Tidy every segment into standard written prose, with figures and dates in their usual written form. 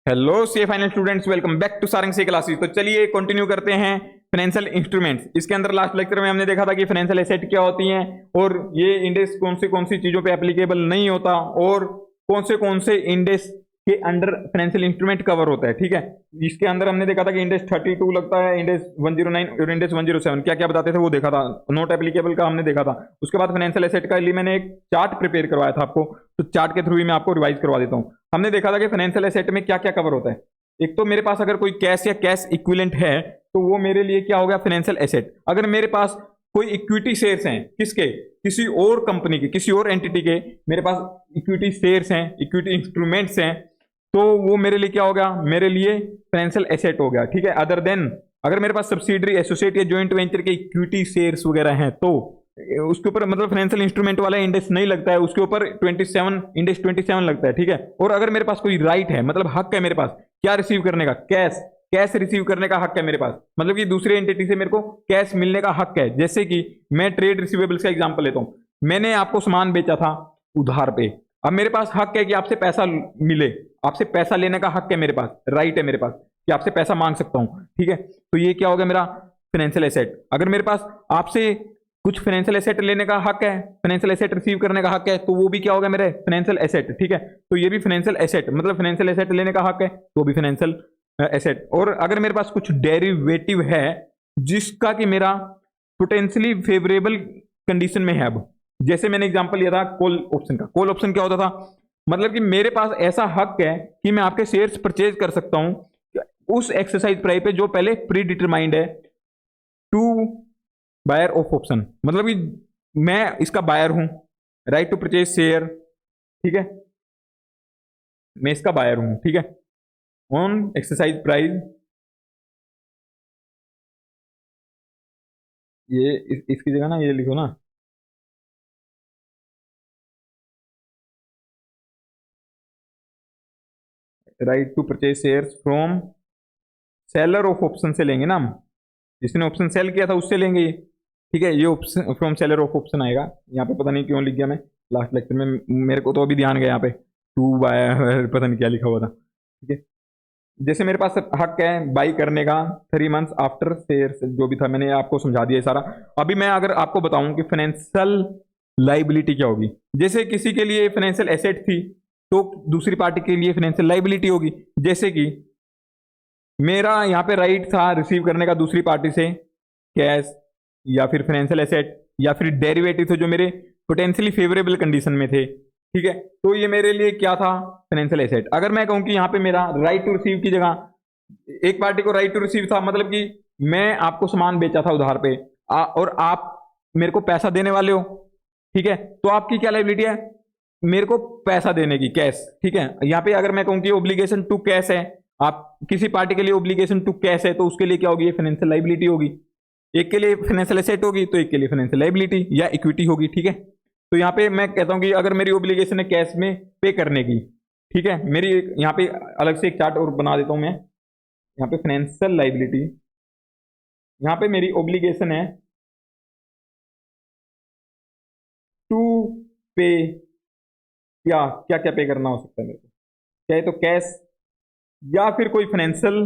Hello C final students, welcome back to Sarang C classes. तो चलिए continue करते हैं फाइनेंशियल इंस्ट्रूमेंट्स। इसके अंदर लास्ट लेक्चर में हमने देखा था कि फाइनेंशियल एसेट क्या होती हैं और ये इंडेक्स कौन सी चीजों पे एप्लीकेबल नहीं होता और कौन से इंडेक्स के अंडर फाइनेंशियल इंस्ट्रूमेंट कवर होता है। ठीक है, इसके अंदर हमने देखा था कि इंडेक्स 32 लगता है, इंडेक्स 109 और इंडेक्स 107 क्या क्या बताते थे वो देखा था। नॉट एप्लीकेबल का हमने देखा था। उसके बाद फाइनेंशियल एसेट का लिए मैंने एक चार्ट प्रिपेयर करवाया था आपको, तो चार्ट के थ्रू ही मैं आपको रिवाइज करवा देता हूँ। हमने देखा था कि फाइनेंशियल एसेट में क्या क्या कवर होता है। एक तो मेरे पास अगर कोई कैश या कैश इक्विवेलेंट है तो वो मेरे लिए क्या हो गया, फाइनेंशियल एसेट। अगर मेरे पास कोई इक्विटी शेयर्स हैं, किसके, किसी और कंपनी के, किसी और एंटिटी के मेरे पास इक्विटी शेयर्स हैं, इक्विटी इंस्ट्रूमेंट्स हैं, तो वो मेरे लिए क्या हो गया, मेरे लिए फाइनेंशियल एसेट हो गया। ठीक है, अदर देन अगर मेरे पास सब्सिडरी, एसोसिएट या ज्वाइंट वेंचर के इक्विटी शेयर्स वगैरह हैं तो उसके ऊपर मतलब फाइनेंशियल इंस्ट्रूमेंट वाला इंडेक्स नहीं लगता है, उसके ऊपर 27 इंडेक्स 27 लगता है। ठीक है, और अगर मेरे पास कोई राइट है, मतलब हक है मेरे पास क्या रिसीव करने का, कैश रिसीव करने का हक है मेरे पास, मतलब कि दूसरे एंटिटी से मेरे को कैश मिलने का हक है। जैसे कि मैं ट्रेड रिसीवेबल्स का एग्जांपल लेता हूं, मैंने आपको सामान बेचा था उधार पे, अब मेरे पास हक है कि आपसे पैसा मिले, आपसे पैसा लेने का हक है मेरे पास, राइट है मेरे पास कि आपसे पैसा मांग सकता हूं। ठीक है, तो ये क्या हो गया मेरा फाइनेंशियल एसेट। अगर मेरे पास आपसे कुछ फाइनेंशियल एसेट लेने का हक है, फाइनेंशियल एसेट रिसीव करने का हक है, तो वो भी क्या होगा मेरे फाइनेंशियल एसेट। ठीक है, तो ये भी फाइनेंशियल एसेट, मतलब फाइनेंशियल एसेट लेने का हक है तो भी फाइनेंशियल एसेट। और अगर मेरे पास कुछ डेरिवेटिव है जिसका कि मेरा पोटेंशियली फेवरेबल कंडीशन में है, अब जैसे मैंने एग्जांपल लिया था कॉल ऑप्शन का। कॉल ऑप्शन क्या होता था, मतलब कि मेरे पास ऐसा हक है कि मैं आपके शेयर्स परचेज कर सकता हूं उस एक्सरसाइज प्राइस पे जो पहले प्री डिटरमाइंड है टू बायर ऑफ ऑप्शन, मतलब कि मैं इसका बायर हूं, राइट टू परचेज शेयर। ठीक है, मैं इसका बायर हूं। ठीक है, ऑन एक्सरसाइज प्राइस, ये इसकी जगह ना ये लिखो ना, right to purchase shares from seller of option से लेंगे ना हम, जिसने ऑप्शन सेल किया था उससे लेंगे ये। ठीक है, ये option from seller of option आएगा। यहाँ पे पता नहीं क्यों लिख गया मैं लास्ट लेक्चर में, मेरे को तो अभी ध्यान गया यहाँ पे टू बाय पता नहीं क्या लिखा हुआ था। ठीक है, जैसे मेरे पास हक है बाई करने का 3 मंथ्स आफ्टर शेयर, जो भी था मैंने आपको समझा दिया सारा। अभी मैं अगर आपको बताऊं कि फाइनेंशियल लाइबिलिटी क्या होगी, जैसे किसी के लिए फाइनेंशियल एसेट थी तो दूसरी पार्टी के लिए फाइनेंशियल लाइबिलिटी होगी। जैसे कि मेरा यहाँ पे राइट था रिसीव करने का दूसरी पार्टी से कैश या फिर फाइनेंशियल एसेट या फिर डेरिवेटिव थे जो मेरे पोटेंशियली फेवरेबल कंडीशन में थे। ठीक है, तो ये मेरे लिए क्या था, फाइनेंशियल एसेट। अगर मैं कहूं कि यहाँ पे मेरा राइट टू रिसीव की जगह एक पार्टी को राइट टू रिसीव था, मतलब कि मैं आपको सामान बेचा था उधार पे और आप मेरे को पैसा देने वाले हो। ठीक है, तो आपकी क्या लाइबिलिटी है, मेरे को पैसा देने की, कैश। ठीक है, यहाँ पे अगर मैं कहूँ कि ओब्लिगेशन टू कैश है, आप किसी पार्टी के लिए ओब्लिगेशन टू कैश है तो उसके लिए क्या होगी, फाइनेंशियल लाइबिलिटी होगी। एक के लिए फाइनेंशियल एसेट होगी तो एक के लिए फाइनेंशियल लाइबिलिटी या इक्विटी होगी। ठीक है, तो यहाँ पे मैं कहता हूँ कि अगर मेरी ओब्लिगेशन है कैश में पे करने की, ठीक है, मेरी यहाँ पे अलग से एक चार्ट और बना देता हूँ मैं, यहाँ पे फाइनेंशियल लाइबिलिटी, यहाँ पे मेरी ओब्लिगेशन है टू पे, क्या क्या क्या पे करना हो सकता है मेरे को, चाहे तो कैश या फिर कोई फाइनेंशियल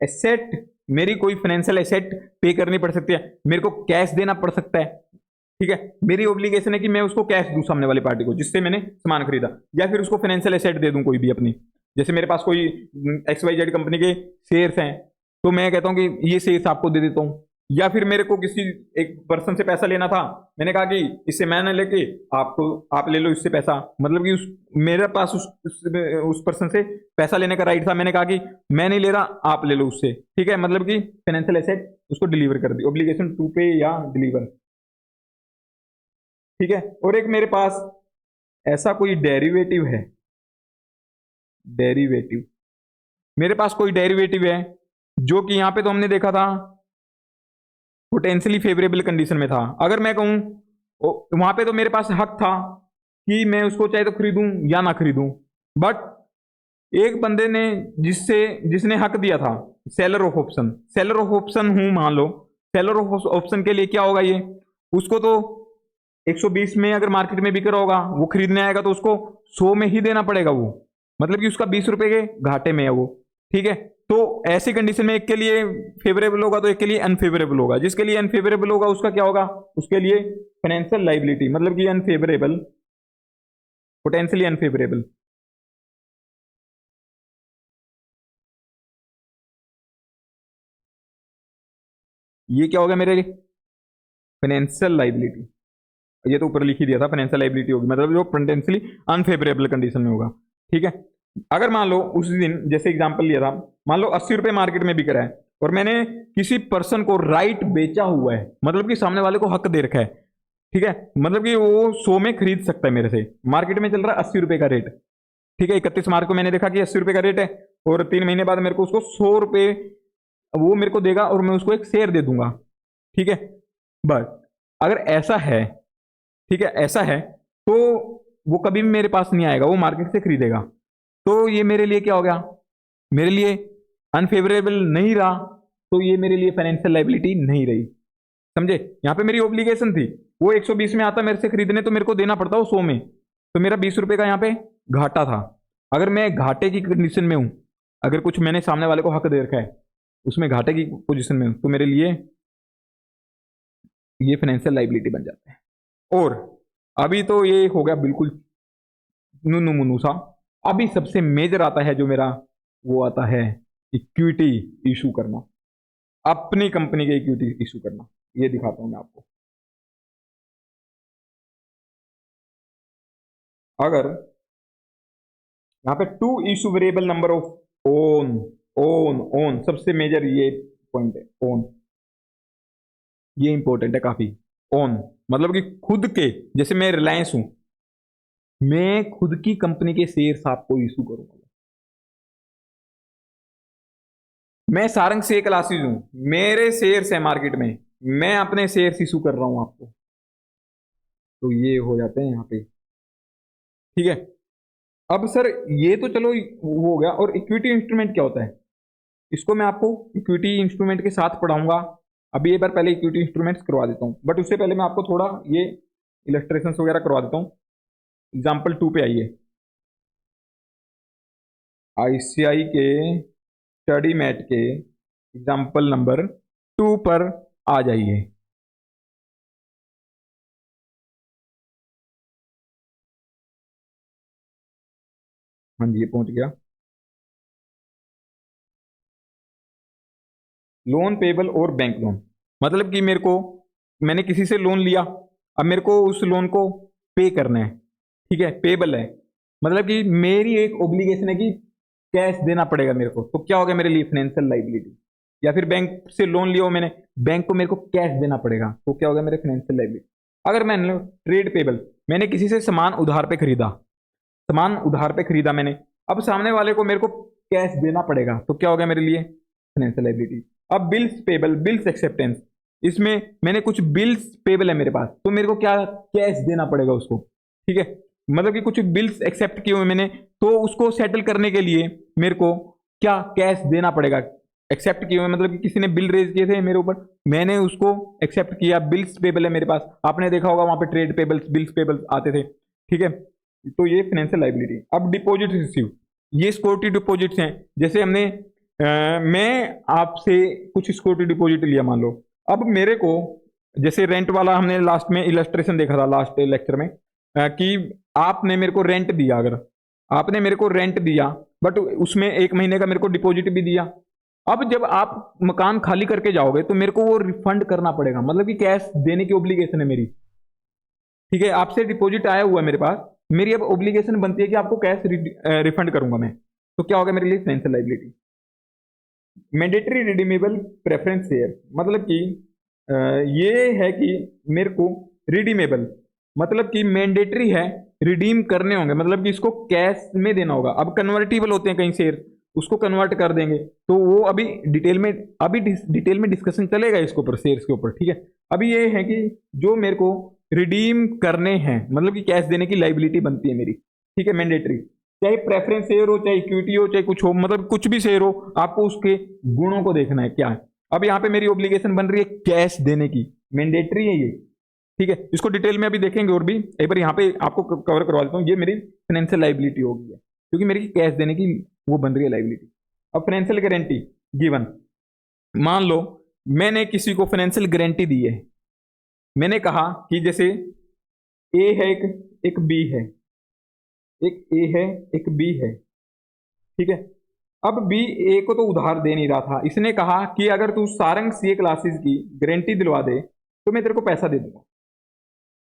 एसेट, मेरी कोई फाइनेंशियल एसेट पे करनी पड़ सकती है, मेरे को कैश देना पड़ सकता है। ठीक है, मेरी ओब्लिगेशन है कि मैं उसको कैश दूं सामने वाली पार्टी को जिससे मैंने सामान खरीदा, या फिर उसको फाइनेंशियल एसेट दे दूं कोई भी अपनी। जैसे मेरे पास कोई XYZ कंपनी के शेयर्स हैं तो मैं कहता हूं कि ये शेयर्स आपको दे देता हूं, या फिर मेरे को किसी एक पर्सन से पैसा लेना था, मैंने कहा कि इससे मैंने लेके आपको, आप ले लो इससे पैसा, मतलब कि मेरे पास उस पर्सन से पैसा लेने का राइट था, मैंने कहा कि मैं नहीं ले रहा, आप ले लो उससे। ठीक है, मतलब कि फाइनेंशियल एसेट उसको डिलीवर कर दी, ओब्लिगेशन टू पे या डिलीवर। ठीक है, और एक मेरे पास ऐसा कोई डेरिवेटिव है, डेरिवेटिव, मेरे पास कोई डेरिवेटिव है जो कि यहां पे तो हमने देखा था पोटेंशियली फेवरेबल कंडीशन में था। अगर मैं कहूं वहां पे तो मेरे पास हक था कि मैं उसको चाहे तो खरीदूं या ना खरीदूं, बट एक बंदे ने जिसने हक दिया था, seller of option, seller of option हूं मान लो, सेलर ऑफ ऑप्शन के लिए क्या होगा, ये उसको तो 120 में अगर मार्केट में बिक रहा होगा, वो खरीदने आएगा तो उसको 100 में ही देना पड़ेगा वो, मतलब कि उसका 20 रुपए के घाटे में है वो। ठीक है, तो ऐसी कंडीशन में एक के लिए फेवरेबल होगा तो एक के लिए अनफेवरेबल होगा। जिसके लिए अनफेवरेबल होगा उसका क्या होगा, उसके लिए फाइनेंशियल लाइबिलिटी, मतलब कि अनफेवरेबल, पोटेंशियली अनफेवरेबल। ये क्या होगा मेरे, फाइनेंशियल लाइबिलिटी। ये तो ऊपर लिख ही दिया था, फाइनेंशियल लाइबिलिटी होगी, मतलब जो पोटेंशियली अनफेवरेबल कंडीशन में होगा। ठीक है, अगर मान लो उस दिन जैसे एग्जांपल लिया था, मान लो 80 रुपए मार्केट में बिक रहा है और मैंने किसी पर्सन को राइट बेचा हुआ है, मतलब कि सामने वाले को हक दे रखा है। ठीक है, मतलब कि वो 100 में खरीद सकता है मेरे से, मार्केट में चल रहा है 80 रुपए का रेट। ठीक है, 31 मार्च को मैंने देखा कि 80 रुपए का रेट है और 3 महीने बाद मेरे को उसको 100 रुपए वो मेरे को देगा और मैं उसको एक शेयर दे दूंगा। ठीक है, बट अगर ऐसा है, ठीक है ऐसा है, तो वो कभी भी मेरे पास नहीं आएगा, वो मार्केट से खरीदेगा। तो ये मेरे लिए क्या हो गया, मेरे लिए अनफेवरेबल नहीं रहा, तो ये मेरे लिए फाइनेंशियल लाइबिलिटी नहीं रही। समझे, यहां पे मेरी ऑब्लिगेशन थी, वो 120 में आता मेरे से खरीदने तो मेरे को देना पड़ता वो 100 में, तो मेरा 20 रुपए का यहाँ पे घाटा था। अगर मैं घाटे की कंडीशन में हूं, अगर कुछ मैंने सामने वाले को हक दे रखा है उसमें घाटे की पोजीशन में हूं, तो मेरे लिए ये फाइनेंशियल लाइबिलिटी बन जाता है। और अभी तो ये हो गया बिल्कुल नुनू मुनू सा। अभी सबसे मेजर आता है जो मेरा, वो आता है इक्विटी इशू करना, अपनी कंपनी के इक्विटी इशू करना। ये दिखाता हूं मैं आपको। अगर यहाँ पे to issue variable number of own, own own सबसे मेजर ये पॉइंट है, ओन। ये इंपॉर्टेंट है काफी। ओन मतलब कि खुद के, जैसे मैं रिलायंस हूं, मैं खुद की कंपनी के शेयर्स आपको इशू करूंगा। मैं सारंग से क्लासेज हूं, मेरे शेयर्स है मार्केट में, मैं अपने शेयर्स इशू कर रहा हूं आपको। तो ये हो जाते हैं यहाँ पे। ठीक है, अब सर ये तो चलो वो हो गया। और इक्विटी इंस्ट्रूमेंट क्या होता है, इसको मैं आपको इक्विटी इंस्ट्रूमेंट के साथ पढ़ाऊंगा। अभी एक बार पहले इक्विटी इंस्ट्रूमेंट्स करवा देता हूँ, बट उससे पहले मैं आपको थोड़ा ये इलस्ट्रेशन वगैरह करवा देता हूँ। एग्जाम्पल 2 पे आइए, आईसीआई के स्टडी मैट के एग्जाम्पल नंबर 2 पर आ जाइए। हाँ जी, ये पहुंच गया। लोन पेबल और बैंक लोन, मतलब कि मेरे को, मैंने किसी से लोन लिया, अब मेरे को उस लोन को पे करना है। ठीक है, पेबल है, मतलब कि मेरी एक ओब्लिगेशन है कि कैश देना पड़ेगा मेरे को। तो क्या हो गया मेरे लिए, फाइनेंशियल लाइबिलिटी। या फिर बैंक से लोन लिया हो मैंने, बैंक को मेरे को कैश देना पड़ेगा, तो क्या हो गया मेरे फाइनेंशियल लाइबिलिटी। अगर मैंने ट्रेड पेबल, मैंने किसी से सामान उधार पे खरीदा, सामान उधार पे खरीदा मैंने, अब सामने वाले को मेरे को कैश देना पड़ेगा, तो क्या हो गया मेरे लिए फाइनेंशियल लाइबिलिटी। अब बिल्स पेबल, बिल्स एक्सेप्टेंस, इसमें मैंने कुछ बिल्स पेबल है मेरे पास, तो मेरे को क्या कैश देना पड़ेगा उसको। ठीक है, मतलब कि कुछ बिल्स एक्सेप्ट किए हुए मैंने, तो उसको सेटल करने के लिए मेरे को क्या कैश देना पड़ेगा। एक्सेप्ट किए हुए मतलब कि किसी ने बिल रेज किए थे मेरे ऊपर, मैंने उसको एक्सेप्ट किया, बिल्स पेबल है मेरे पास। आपने देखा होगा वहां पे ट्रेड पेबल्स, बिल्स पेबल्स आते थे। ठीक है, तो ये फाइनेंशियल लाइबिलिटी। अब डिपॉजिट रिसीव, ये सिक्योरिटी डिपॉजिट्स हैं। जैसे हमने मैं आपसे कुछ सिक्योरिटी डिपॉजिट लिया मान लो, अब मेरे को, जैसे रेंट वाला हमने लास्ट में इलस्ट्रेशन देखा था लास्ट लेक्चर में, कि आपने मेरे को रेंट दिया, अगर आपने मेरे को रेंट दिया बट उसमें 1 महीने का मेरे को डिपॉजिट भी दिया, अब जब आप मकान खाली करके जाओगे तो मेरे को वो रिफंड करना पड़ेगा, मतलब कि कैश देने की ओब्लिगेशन है मेरी। ठीक है, आपसे डिपॉजिट आया हुआ है मेरे पास, मेरी अब ओब्लिगेशन बनती है कि आपको कैश रिफंड करूंगा मैं। तो क्या होगा मेरे लिए financial liability. Mandatory redeemable preference share, मतलब कि ये है कि मेरे को रिडीमेबल, मतलब कि मैंडेटरी है, रिडीम करने होंगे, मतलब कि इसको कैश में देना होगा। अब कन्वर्टिबल होते हैं कई शेयर, उसको कन्वर्ट कर देंगे, तो वो अभी डिटेल में, अभी डिटेल में डिस्कशन चलेगा इसके ऊपर, शेयर्स के ऊपर। ठीक है, अभी ये है कि जो मेरे को रिडीम करने हैं, मतलब कि कैश देने की लाइबिलिटी बनती है मेरी। ठीक है, मैंडेटरी, चाहे प्रेफरेंस शेयर हो, चाहे इक्विटी हो, चाहे कुछ हो, मतलब कुछ भी शेयर हो, आपको उसके गुणों को देखना है क्या है। अब यहाँ पे मेरी ओब्लिगेशन बन रही है कैश देने की, मैंडेटरी है ये। ठीक है, इसको डिटेल में अभी देखेंगे और भी एक बार यहाँ पे आपको कवर करवा देता हूँ। ये मेरी फाइनेंशियल लाइबिलिटी होगी है, क्योंकि मेरी कैश देने की वो बन रही है लाइबिलिटी। अब फाइनेंशियल गारंटी गिवन, मान लो मैंने किसी को फाइनेंशियल गारंटी दी है। मैंने कहा कि जैसे ए है, एक बी है, एक ए है, एक बी है, ठीक है। अब बी ए को तो उधार दे नहीं रहा था, इसने कहा कि अगर तू सारंग सीए क्लासेस की गारंटी दिलवा दे तो मैं तेरे को पैसा दे दूंगा,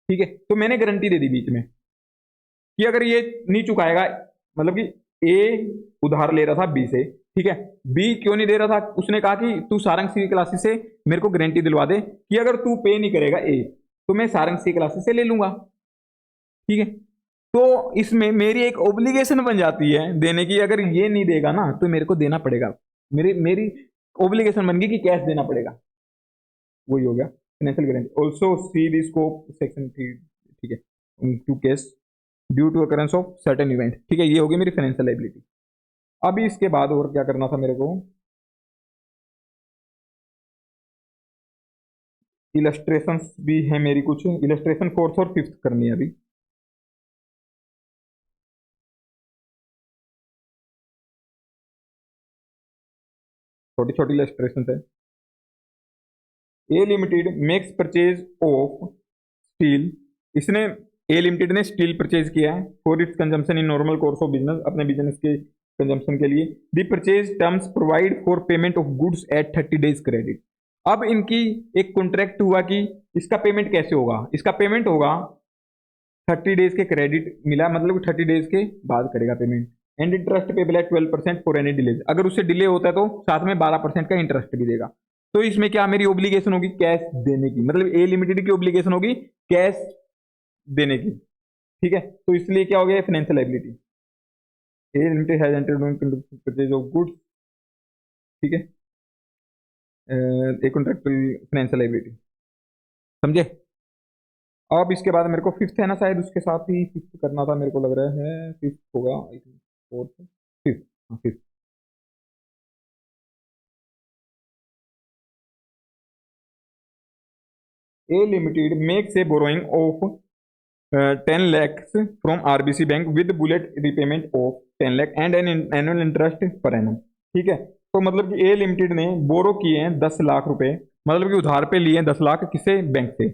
ठीक है। तो मैंने गारंटी दे दी बीच में कि अगर ये नहीं चुकाएगा, मतलब कि ए उधार ले रहा था बी से, ठीक है। बी क्यों नहीं दे रहा था, उसने कहा कि तू सारंग सी क्लासेस से मेरे को गारंटी दिलवा दे कि अगर तू पे नहीं करेगा ए तो मैं सारंग सी क्लासेस से ले लूंगा, ठीक है। तो इसमें मेरी एक ओब्लिगेशन बन जाती है देने की, अगर ये नहीं देगा ना तो मेरे को देना पड़ेगा, मेरी मेरी ओब्लिगेशन बन गई कि कैश देना पड़ेगा। वही हो गया financial guarantee. Also see the scope section 3, ठीक है, to case due to occurrence of certain event, ठीक है। ये होगी मेरी फाइनेंशियल लाइबिलिटी। अभी इसके बाद और क्या करना था मेरे को, इलस्ट्रेशंस भी है मेरी, कुछ इलस्ट्रेशन फोर्थ और फिफ्थ करनी है अभी। छोटी छोटी इलस्ट्रेशन है। A limited makes purchase of steel, इसने ए लिमिटेड ने स्टील परचेज किया है for its consumption in normal course of business, अपने बिजनेस के कंजम्पशन के लिए। The purchase terms provide for payment of goods at 30 days credit. अब इनकी एक कॉन्ट्रैक्ट हुआ कि इसका पेमेंट कैसे होगा, इसका पेमेंट होगा 30 डेज के क्रेडिट मिला, मतलब 30 डेज के बाद करेगा पेमेंट। एंड इंटरेस्ट पेबल है 12% फॉर एनी डिले, अगर उससे डिले होता है तो साथ में 12% का इंटरेस्ट भी देगा। तो इसमें क्या मेरी ओब्लिगेशन होगी, कैश देने की, मतलब ए लिमिटेड की ओब्लिगेशन होगी कैश देने की, ठीक है। तो इसलिए क्या हो गया financial liability. A limited has entered purchase of goods, ठीक है, ए कॉन्ट्रैक्चुअल फाइनेंशियल लायबिलिटी, समझे। अब इसके बाद मेरे को फिफ्थ है ना, शायद उसके साथ ही फिफ्थ करना था, मेरे को लग रहा है फिफ्थ होगा, आई थिंक फोर्थ, फिफ्थ, हाँ fifth. A limited makes a borrowing of 10 lakhs from RBC bank with bullet repayment of 10 lakh and an annual interest per annum, ठीक है। तो मतलब कि ए लिमिटेड ने बोरो किए हैं 10 लाख रुपए, मतलब कि उधार पे लिए हैं 10 लाख किसे, बैंक से,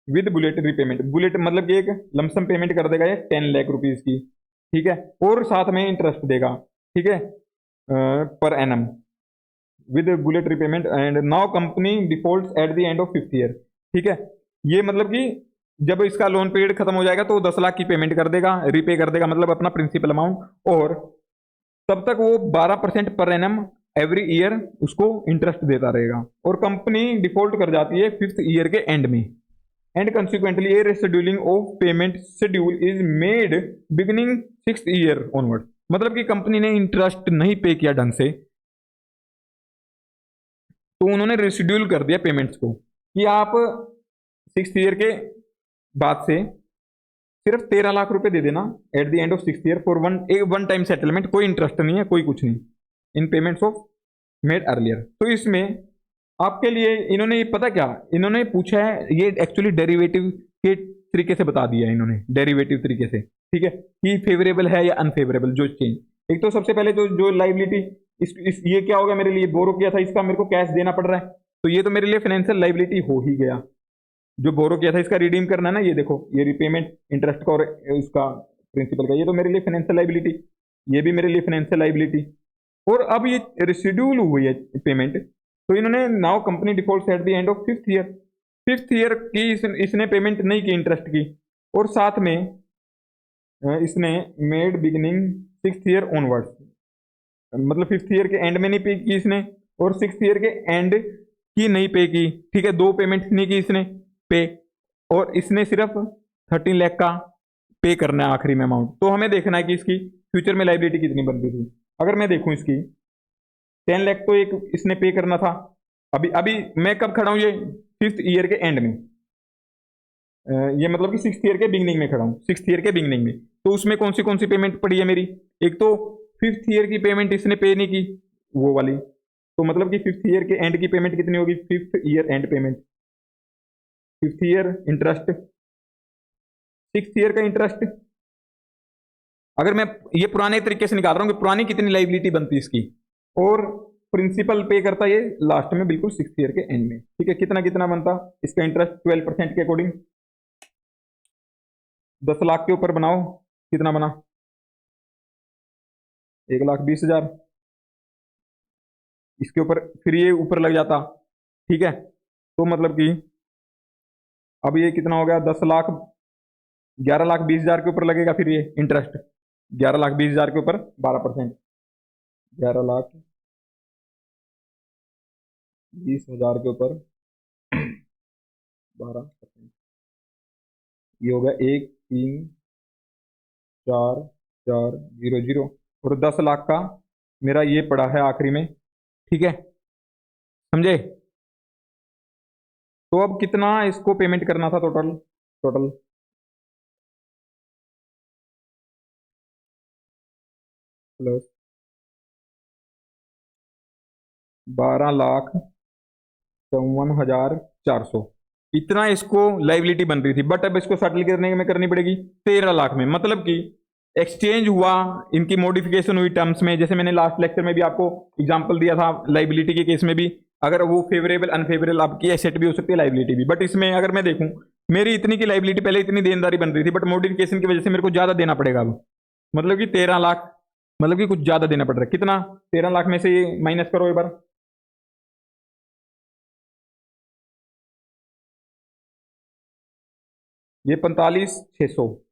विद बुलेट रिपेमेंट, बुलेट मतलब कि एक लमसम पेमेंट कर देगा ये 10 लाख रुपीज की, ठीक है, और साथ में इंटरेस्ट देगा, ठीक है, per annum with bullet repayment. And now company default at the end of 5th year, ठीक है। ये मतलब कि जब इसका लोन पीरियड खत्म हो जाएगा तो 10 लाख की पेमेंट कर देगा, रिपे कर देगा, मतलब अपना प्रिंसिपल अमाउंट, और तब तक वो 12% पर एनम एवरी ईयर उसको इंटरेस्ट देता रहेगा। और कंपनी डिफॉल्ट कर जाती है 5th ईयर के एंड में, and consequently A rescheduling of payment schedule is made beginning 6th year onward, मतलब कि कंपनी ने इंटरेस्ट नहीं पे किया ढंग से तो उन्होंने रिशेड्यूल कर दिया पेमेंट्स को कि आप 6th ईयर के बाद से सिर्फ 13 लाख रुपए दे देना at the end of 6th year for one time settlement, कोई इंटरेस्ट नहीं है, कोई कुछ नहीं, इन पेमेंट्स ऑफ मेड अर्लियर। तो इसमें आपके लिए इन्होंने ये पता क्या इन्होंने पूछा है, ये एक्चुअली डेरिवेटिव के तरीके से बता दिया है इन्होंने, डेरिवेटिव तरीके से, ठीक है, कि फेवरेबल है या अनफेवरेबल जो चेंज। एक तो सबसे पहले जो लाइबिलिटी ये क्या हो गया, मेरे लिए बोरो किया था इसका मेरे को कैश देना पड़ रहा है, तो ये तो मेरे लिए फाइनेंशियल लाइबिलिटी हो ही गया। जो बोरो किया था इसका रिडीम करना है ना, ये देखो ये रिपेमेंट इंटरेस्ट का और उसका प्रिंसिपल का, ये तो मेरे लिए फाइनेंशियल लाइबिलिटी, ये भी मेरे लिए फाइनेंशियल लाइबिलिटी। और अब ये रिशिड्यूल हुई है पेमेंट, तो इन्होंने now company default at the end of 5th year, 5th year की इसने पेमेंट नहीं की इंटरेस्ट की, और साथ में इसने made beginning 6th year onwards, मतलब 5th ईयर के एंड में नहीं पे की इसने, और 6th ईयर के एंड की नहीं पे की, ठीक है, 2 पेमेंट नहीं की इसने पे, और इसने सिर्फ 13 लाख का पे करना है आखिरी में अमाउंट। तो हमें देखना है कि इसकी फ्यूचर में लाइबिलिटी कितनी बनती थी। अगर मैं देखूं इसकी 10 लाख तो एक इसने पे करना था, अभी अभी मैं कब खड़ा हूं, ये 5th ईयर के एंड में, ये मतलब कि 6th ईयर के बिगनिंग में खड़ा हूं, 6th ईयर के बिगनिंग में। तो उसमें कौन सी पेमेंट पड़ी है मेरी, एक तो 5th ईयर की पेमेंट इसने पे नहीं की वो वाली, तो मतलब कि 5th ईयर के एंड की पेमेंट कितनी होगी, 5th year and payment, 5th year interest 6 year का इंटरेस्ट। अगर मैं ये पुराने तरीके से निकाल रहा हूँ कि पुरानी कितनी लाइबिलिटी बनती है इसकी, और प्रिंसिपल पे करता ये लास्ट में बिल्कुल 6 ईयर के एंड में। ठीक है, कितना कितना बनता इसका इंटरेस्ट 12% के अकॉर्डिंग। 10 लाख के ऊपर बनाओ, कितना बना? 1,20,000। इसके ऊपर फिर ये ऊपर लग जाता। ठीक है, तो मतलब कि अब ये कितना हो गया? 10 लाख 11,20,000 के ऊपर लगेगा फिर ये इंटरेस्ट। 11,20,000 के ऊपर 12%, 11,20,000 के ऊपर 12%। ये हो गया 1,3,4,4,0,0 और 10 लाख का मेरा ये पड़ा है आखिरी में। ठीक है, समझे? तो अब कितना इसको पेमेंट करना था टोटल? टोटल प्लस 12,54,400, इतना इसको लाइबिलिटी बन रही थी। बट अब इसको सेटल करने में करनी पड़ेगी 13 लाख में। मतलब कि एक्सचेंज हुआ, इनकी मॉडिफिकेशन हुई टर्म्स में। जैसे मैंने लास्ट लेक्चर में भी आपको एग्जांपल दिया था, लाइबिलिटी के केस में भी अगर वो फेवरेबल अनफेवरेबल आपकी एसेट भी हो सकती है, लाइबिलिटी भी। बट इसमें अगर मैं देखूं, मेरी इतनी की लाइबिलिटी पहले इतनी देनदारी बन रही थी, बट मॉडिफिकेशन की वजह से मेरे को ज्यादा देना पड़ेगा अब। मतलब कि 13 लाख, मतलब कि कुछ ज्यादा देना पड़ रहा है। कितना? 13 लाख में से ये माइनस करो एक बार। ये 45,600,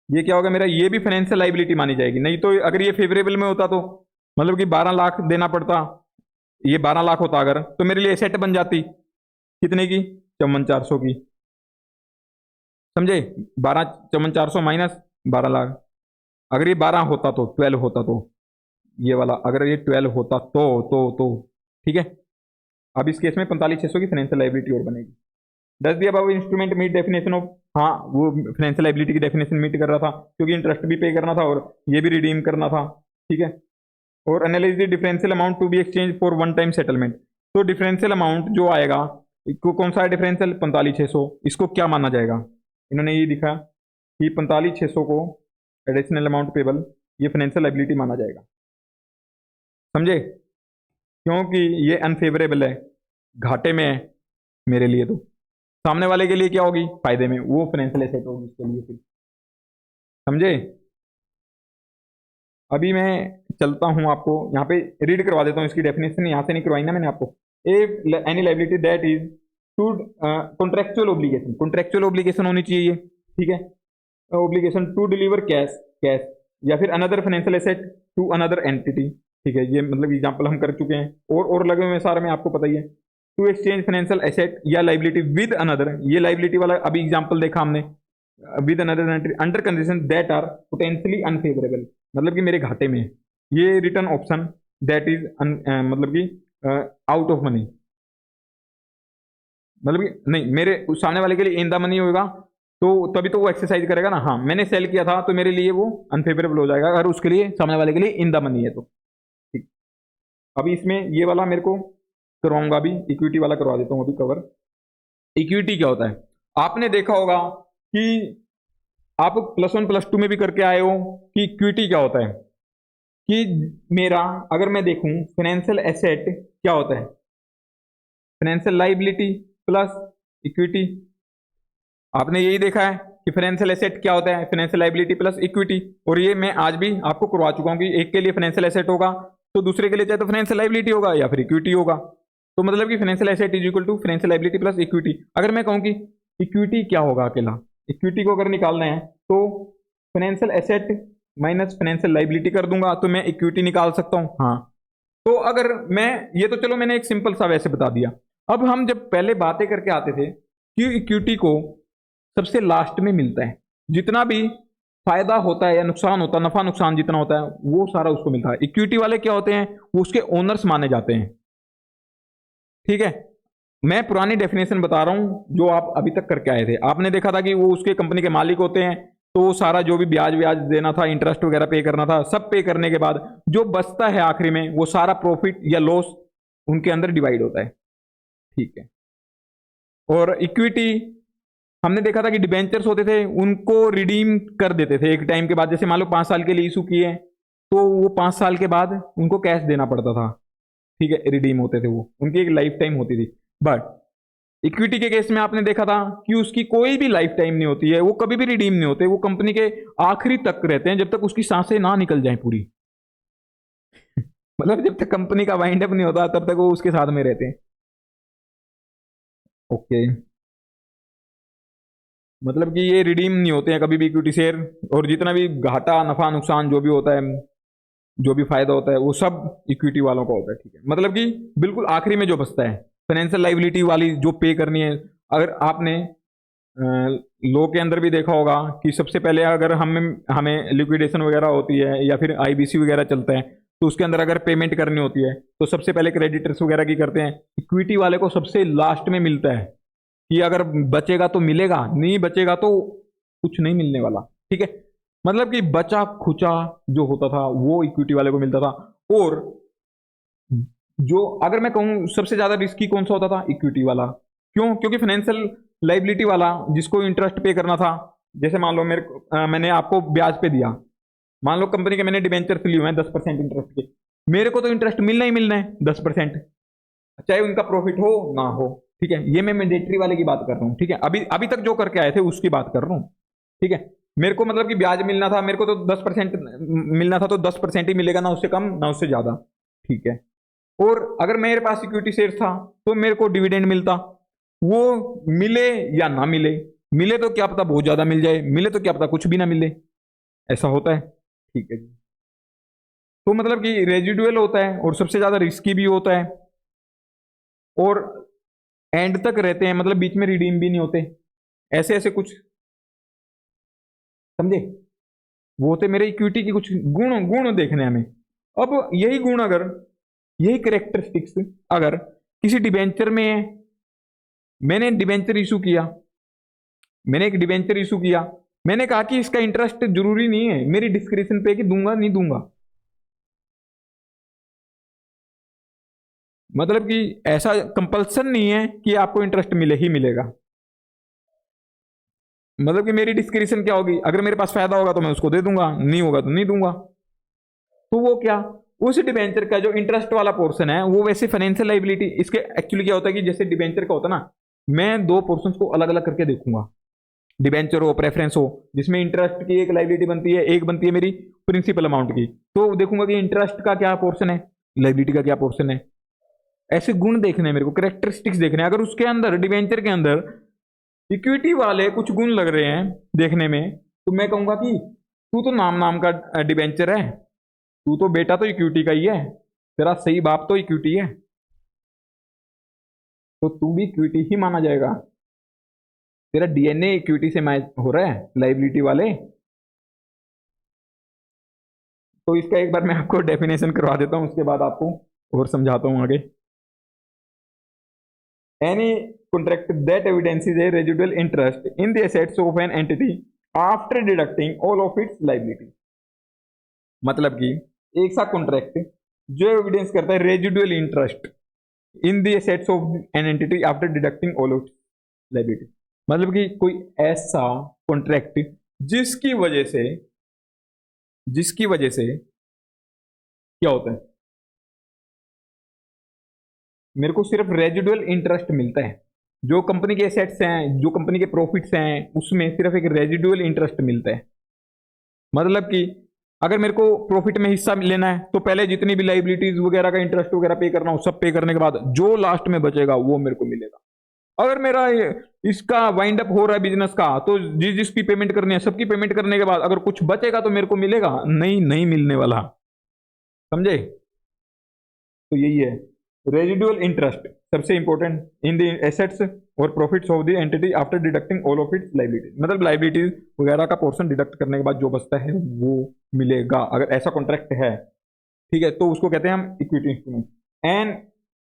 ये क्या होगा मेरा? ये भी फाइनेंशियल लाइबिलिटी मानी जाएगी। नहीं तो अगर ये फेवरेबल में होता तो मतलब कि 12 लाख देना पड़ता, ये 12 लाख होता अगर, तो मेरे लिए एसेट बन जाती कितने की? 54,400 की। समझे? 54,400 माइनस 12 लाख। अगर ये 12 होता तो 12 होता तो ये वाला, अगर ये 12 होता तो ठीक है। अब इस केस में 45,600 की फाइनेंशियल लाइबिलिटी और बनेगी। Does the above instrument meet definition of, हाँ वो फाइनेंशियल लाइबिलिटी की डेफिनेशन मीट कर रहा था, क्योंकि इंटरेस्ट भी पे करना था और ये भी रिडीम करना था। ठीक है, और analyse the differential amount to be exchange for one time settlement. तो डिफरेंशियल अमाउंट जो आएगा, कौन सा है डिफरेंशियल? 45,600। इसको क्या माना जाएगा? इन्होंने ये दिखा कि 45,600 को एडिशनल अमाउंट पेबल, ये फाइनेंशियल लाइबिलिटी माना जाएगा। समझे? क्योंकि ये अनफेवरेबल है, घाटे में है मेरे लिए। तो सामने वाले के लिए क्या होगी? फायदे में, वो फाइनेंशियल एसेट होगी उसके लिए फिर। समझे? अभी मैं चलता हूं, आपको यहाँ पे रीड करवा देता हूँ इसकी डेफिनेशन। यहाँ से नहीं करवाई ना मैंने आपको। Any liability that is to contractual obligation, contractual obligation होनी चाहिए। ठीक है, obligation to deliver cash, cash या फिर another financial asset to another entity. ठीक है, ये मतलब एग्जांपल हम कर चुके हैं, और लगे हुए सारे में आपको पता ही है। टू एक्सचेंज फाइनेंशियल एसेट या लाइबिलिटी विद अनदर, ये लाइबिलिटी वाला अभी एग्जांपल देखा हमने, with another entity under condition that are potentially unfavourable, मतलब कि मेरे घाटे में है। ये रिटर्न ऑप्शन दैट इज मतलब कि आउट ऑफ मनी, मतलब कि नहीं, मेरे सामने वाले के लिए इन द मनी होगा, तो तभी तो वो एक्सरसाइज करेगा ना। हाँ, मैंने सेल किया था तो मेरे लिए वो अनफेवरेबल हो जाएगा, अगर उसके लिए, सामने वाले के लिए इन द मनी है तो। ठीक, अभी इसमें ये वाला मेरे को करवाऊंगा, अभी इक्विटी वाला करवा देता हूँ अभी कवर। इक्विटी क्या होता है? आपने देखा होगा कि आप +1 +2 में भी करके आए हो कि इक्विटी क्या होता है। कि मेरा अगर मैं देखूं, फाइनेंशियल एसेट क्या होता है? Financial liability plus equity. आपने यही देखा है कि फाइनेंशियल एसेट क्या होता है? Financial liability plus equity. और ये मैं आज भी आपको करवा चुका हूं कि एक के लिए फाइनेंशियल एसेट होगा तो दूसरे के लिए चाहे तो फाइनेंशियल लाइबिलिटी होगा या फिर इक्विटी होगा। तो मतलब कि financial asset is equal to financial liability plus equity. अगर मैं कहूँ कि इक्विटी क्या होगा अकेला, इक्विटी को अगर निकालना है तो financial asset minus financial liability कर दूंगा तो मैं इक्विटी निकाल सकता हूँ। हाँ, तो अगर मैं, ये तो चलो मैंने एक सिंपल सा वैसे बता दिया। अब हम जब पहले बातें करके आते थे कि इक्विटी को सबसे लास्ट में मिलता है, जितना भी फायदा होता है या नुकसान होता है, नफा नुकसान जितना होता है वो सारा उसको मिलता है। इक्विटी वाले क्या होते हैं? वो उसके ओनर्स माने जाते हैं। ठीक है, मैं पुरानी डेफिनेशन बता रहा हूं जो आप अभी तक करके आए थे। आपने देखा था कि वो उसके कंपनी के मालिक होते हैं, तो वो सारा जो भी ब्याज व्याज देना था, इंटरेस्ट वगैरह पे करना था, सब पे करने के बाद जो बचता है आखिरी में, वो सारा प्रॉफिट या लॉस उनके अंदर डिवाइड होता है। ठीक है, और इक्विटी हमने देखा था कि डिबेंचर्स होते थे उनको रिडीम कर देते थे एक टाइम के बाद, जैसे मान लो 5 साल के लिए इशू किए तो वो 5 साल के बाद उनको कैश देना पड़ता था, ठीक है, रिडीम होते थे वो, उनकी एक लाइफ टाइम होती थी। बट इक्विटी के केस में आपने देखा था कि उसकी कोई भी लाइफ टाइम नहीं होती है, वो कभी भी रिडीम नहीं होते, वो कंपनी के आखिरी तक रहते हैं जब तक उसकी सांसें ना निकल जाए पूरी। मतलब जब तक कंपनी का वाइंड अप नहीं होता तब तक वो उसके साथ में रहते हैं। ओके, मतलब कि ये रिडीम नहीं होते हैं कभी भी इक्विटी शेयर, और जितना भी घाटा नफा नुकसान जो भी होता है, जो भी फायदा होता है, वो सब इक्विटी वालों का होता है, ठीक है। मतलब कि बिल्कुल आखिरी में जो बचता है फाइनेंशियल लाइबिलिटी वाली जो पे करनी है, अगर आपने लॉ के अंदर भी देखा होगा कि सबसे पहले अगर हमें हमें लिक्विडेशन वगैरह होती है या फिर आईबीसी वगैरह चलता है, तो उसके अंदर अगर पेमेंट करनी होती है तो सबसे पहले क्रेडिटर्स वगैरह की करते हैं, इक्विटी वाले को सबसे लास्ट में मिलता है कि अगर बचेगा तो मिलेगा, नहीं बचेगा तो कुछ नहीं मिलने वाला, ठीक है। मतलब कि बचा खुचा जो होता था वो इक्विटी वाले को मिलता था। और जो अगर मैं कहूं सबसे ज्यादा रिस्की कौन सा होता था, इक्विटी वाला। क्यों? क्योंकि फाइनेंशियल लाइबिलिटी वाला जिसको इंटरेस्ट पे करना था, जैसे मान लो मैंने आपको ब्याज पे दिया, मान लो कंपनी के मैंने डिबेंचर लिए हुए हैं 10% इंटरेस्ट के, मेरे को तो इंटरेस्ट मिलना ही मिलना है 10%, चाहे उनका प्रॉफिट हो ना हो, ठीक है। ये मैं मैंडेटरी वाले की बात कर रहा हूँ, ठीक है, अभी अभी तक जो करके आए थे उसकी बात कर रहा हूँ, ठीक है। मेरे को मतलब कि ब्याज मिलना था, मेरे को तो 10% मिलना था, तो 10% ही मिलेगा, ना उससे कम ना उससे ज्यादा, ठीक है। और अगर मेरे पास इक्विटी शेयर था तो मेरे को डिविडेंड मिलता, वो मिले या ना मिले, मिले तो क्या पता बहुत ज्यादा मिल जाए, मिले तो क्या पता कुछ भी ना मिले, ऐसा होता है, ठीक है जी। तो मतलब कि रेजिडुअल होता है और सबसे ज्यादा रिस्की भी होता है, और एंड तक रहते हैं, मतलब बीच में रिडीम भी नहीं होते, ऐसे ऐसे कुछ, समझे। वो होते मेरे इक्विटी की कुछ गुण गुण देखने हमें। अब यही गुण अगर, यही करेक्टरिस्टिक्स अगर किसी डिबेंचर में है, मैंने डिबेंचर इशू किया, मैंने एक डिबेंचर इशू किया, मैंने कहा कि इसका इंटरेस्ट जरूरी नहीं है मेरी डिस्क्रिप्शन पे कि दूंगा नहीं दूंगा, मतलब कि ऐसा कंपल्सन नहीं है कि आपको इंटरेस्ट मिले ही मिलेगा, मतलब कि मेरी डिस्क्रिप्शन क्या होगी, अगर मेरे पास फायदा होगा तो मैं उसको दे दूंगा, नहीं होगा तो नहीं दूंगा। तो वो क्या, उस डिबेंचर का जो इंटरेस्ट वाला पोर्शन है वो वैसे फाइनेंशियल लाइबिलिटी, इसके एक्चुअली क्या होता है कि जैसे डिबेंचर का होता है ना, मैं दो पोर्शन को अलग अलग करके देखूंगा, डिबेंचर हो प्रेफरेंस हो, जिसमें इंटरेस्ट की एक लाइबिलिटी बनती है, एक बनती है मेरी प्रिंसिपल अमाउंट की, तो देखूंगा कि इंटरेस्ट का क्या पोर्शन है, लाइबिलिटी का क्या पोर्शन है, ऐसे गुण देखने हैं मेरे को, करेक्टरिस्टिक्स देखने हैं। अगर उसके अंदर डिबेंचर के अंदर इक्विटी वाले कुछ गुण लग रहे हैं देखने में, तो मैं कहूंगा कि तू तो नाम नाम का डिबेंचर है, तू तो बेटा तो इक्विटी का ही है, तेरा सही बाप तो इक्विटी है, तो तू भी इक्विटी ही माना जाएगा, तेरा डीएनए इक्विटी से मैच हो रहा है लाइबिलिटी वाले। तो इसका एक बार मैं आपको डेफिनेशन करवा देता हूं, उसके बाद आपको और समझाता हूं आगे। Any contract that evidences a residual interest in the assets of an entity after deducting all of its liability। मतलब कि एक सा कॉन्ट्रैक्ट जो एविडेंस करता है residual interest in the assets of an entity after deducting all of liability, मतलब कि कोई ऐसा कॉन्ट्रैक्ट जिसकी वजह से क्या होता है, मेरे को सिर्फ रेजिडुअल इंटरेस्ट मिलता है, जो कंपनी के एसेट्स हैं, जो कंपनी के प्रॉफिट्स हैं, उसमें सिर्फ एक रेजिडुअल इंटरेस्ट मिलता है। मतलब कि अगर मेरे को प्रॉफिट में हिस्सा लेना है तो पहले जितनी भी लाइबिलिटीज वगैरह का इंटरेस्ट वगैरह पे करना हो, सब पे करने के बाद जो लास्ट में बचेगा वो मेरे को मिलेगा। अगर मेरा इसका वाइंड अप हो रहा है बिजनेस का, तो जिसकी पेमेंट करनी है सबकी पेमेंट करने के बाद अगर कुछ बचेगा तो मेरे को मिलेगा, नहीं नहीं मिलने वाला, समझे। तो यही है रेजिडुअल इंटरेस्ट, सबसे इंपॉर्टेंट इन द एसेट्स और profits of the entity after deducting all of its liability, मतलब लाइबिलिटीज वगैरह का पोर्शन डिडक्ट करने के बाद जो बचता है वो मिलेगा, अगर ऐसा कॉन्ट्रैक्ट है, ठीक है। तो उसको कहते हैं हम equity instrument. An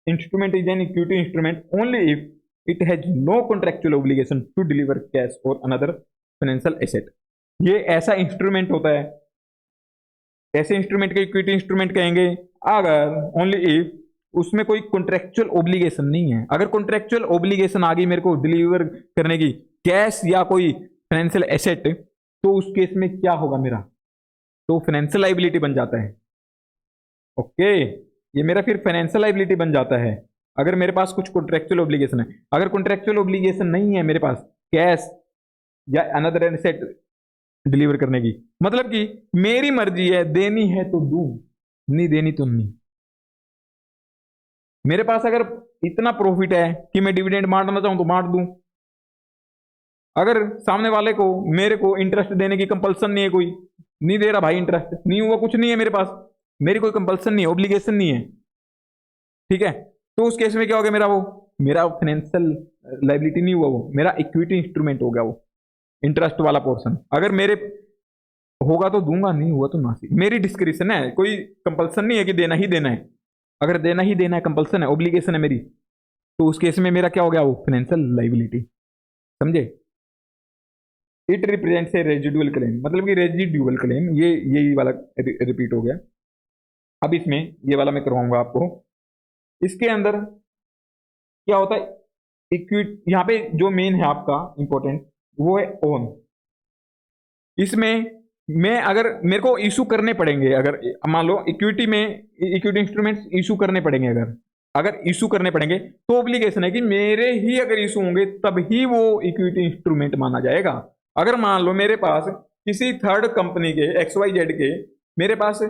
instrument is an equity instrument only if it has no contractual obligation to deliver cash और अनदर फाइनेंशियल एसेट। ये ऐसा इंस्ट्रूमेंट होता है, ऐसे इंस्ट्रूमेंट के इक्विटी इंस्ट्रूमेंट कहेंगे अगर ओनली इफ उसमें कोई कॉन्ट्रेक्चुअल ओब्लिगेशन नहीं है। अगर कॉन्ट्रेक्चुअल ओब्लिगेशन आ गई मेरे को डिलीवर करने की, कैश या कोई फाइनेंशियल एसेट, तो उस केस में क्या होगा मेरा, तो फाइनेंशियल लाइबिलिटी बन जाता है। ओके, ये मेरा फिर फाइनेंशियल लाइबिलिटी बन जाता है अगर मेरे पास कुछ कॉन्ट्रेक्चुअल ऑब्लिगेशन है। अगर कॉन्ट्रेक्चुअल ऑब्लिगेशन नहीं है मेरे पास कैश या अनदर एसेट डिलीवर करने की, मतलब कि मेरी मर्जी है, देनी है तो दूं, नहीं देनी तो नहीं। मेरे पास अगर इतना प्रॉफिट है कि मैं डिविडेंड बांटना चाहूं तो बांट दूं, अगर सामने वाले को मेरे को इंटरेस्ट देने की कंपल्सन नहीं है, कोई नहीं दे रहा भाई, इंटरेस्ट नहीं हुआ, कुछ नहीं है मेरे पास, मेरी कोई कंपल्सन नहीं है, ऑब्लिगेशन नहीं है, ठीक है, तो उस केस में क्या हो गया मेरा, वो मेरा फाइनेंशियल लाइबिलिटी नहीं हुआ, वो मेरा इक्विटी इंस्ट्रूमेंट हो गया, वो इंटरेस्ट वाला पोर्शन। अगर मेरे होगा तो दूंगा, नहीं हुआ तो ना, मेरी डिस्क्रिप्शन है, कोई कंपल्सन नहीं है कि देना ही देना है। अगर देना ही देना है, कंपल्सन है, ऑब्लिगेशन है मेरी, तो उस केस में मेरा क्या हो गया, वो फाइनेंशियल लाइबिलिटी। समझे? It represents A residual claim, मतलब कि रेजिडुअल क्लेम, ये यही वाला रिपीट हो गया। अब इसमें ये वाला मैं करवाऊंगा आपको। इसके अंदर क्या होता है, इक्विटी, यहाँ पे जो मेन है आपका इंपॉर्टेंट वो है ओन। इसमें मैं अगर मेरे को इशू करने पड़ेंगे, अगर मान लो इक्विटी में इक्विटी इंस्ट्रूमेंट्स इशू करने पड़ेंगे, अगर इशू करने पड़ेंगे तो ऑब्लिगेशन है कि मेरे ही अगर इशू होंगे तब ही वो इक्विटी इंस्ट्रूमेंट माना जाएगा। अगर मान लो मेरे पास किसी थर्ड कंपनी के XYZ के मेरे पास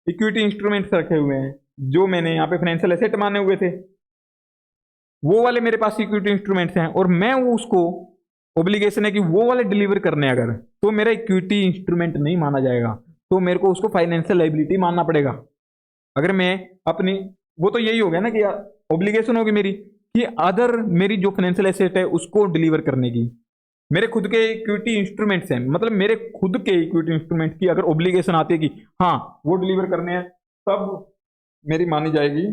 इक्विटी इंस्ट्रूमेंट्स रखे हुए हैं जो मैंने यहाँ पे फाइनेंशियल एसेट माने हुए थे, वो वाले मेरे पास इक्विटी इंस्ट्रूमेंट्स हैं और मैं वो उसको ऑब्लिगेशन है कि वो वाले डिलीवर करने, अगर तो मेरा इक्विटी इंस्ट्रूमेंट नहीं माना जाएगा, तो मेरे को उसको फाइनेंशियल लाइबिलिटी मानना पड़ेगा। अगर मैं अपनी, वो तो यही हो गया ना कि ऑब्लिगेशन होगी मेरी कि अदर मेरी जो फाइनेंशियल एसेट है उसको डिलीवर करने की, मेरे खुद के इक्विटी इंस्ट्रूमेंट्स हैं, मतलब मेरे खुद के इक्विटी इंस्ट्रूमेंट की अगर ऑब्लिगेशन आती है कि हाँ वो डिलीवर करने हैं, तब मेरी मानी जाएगी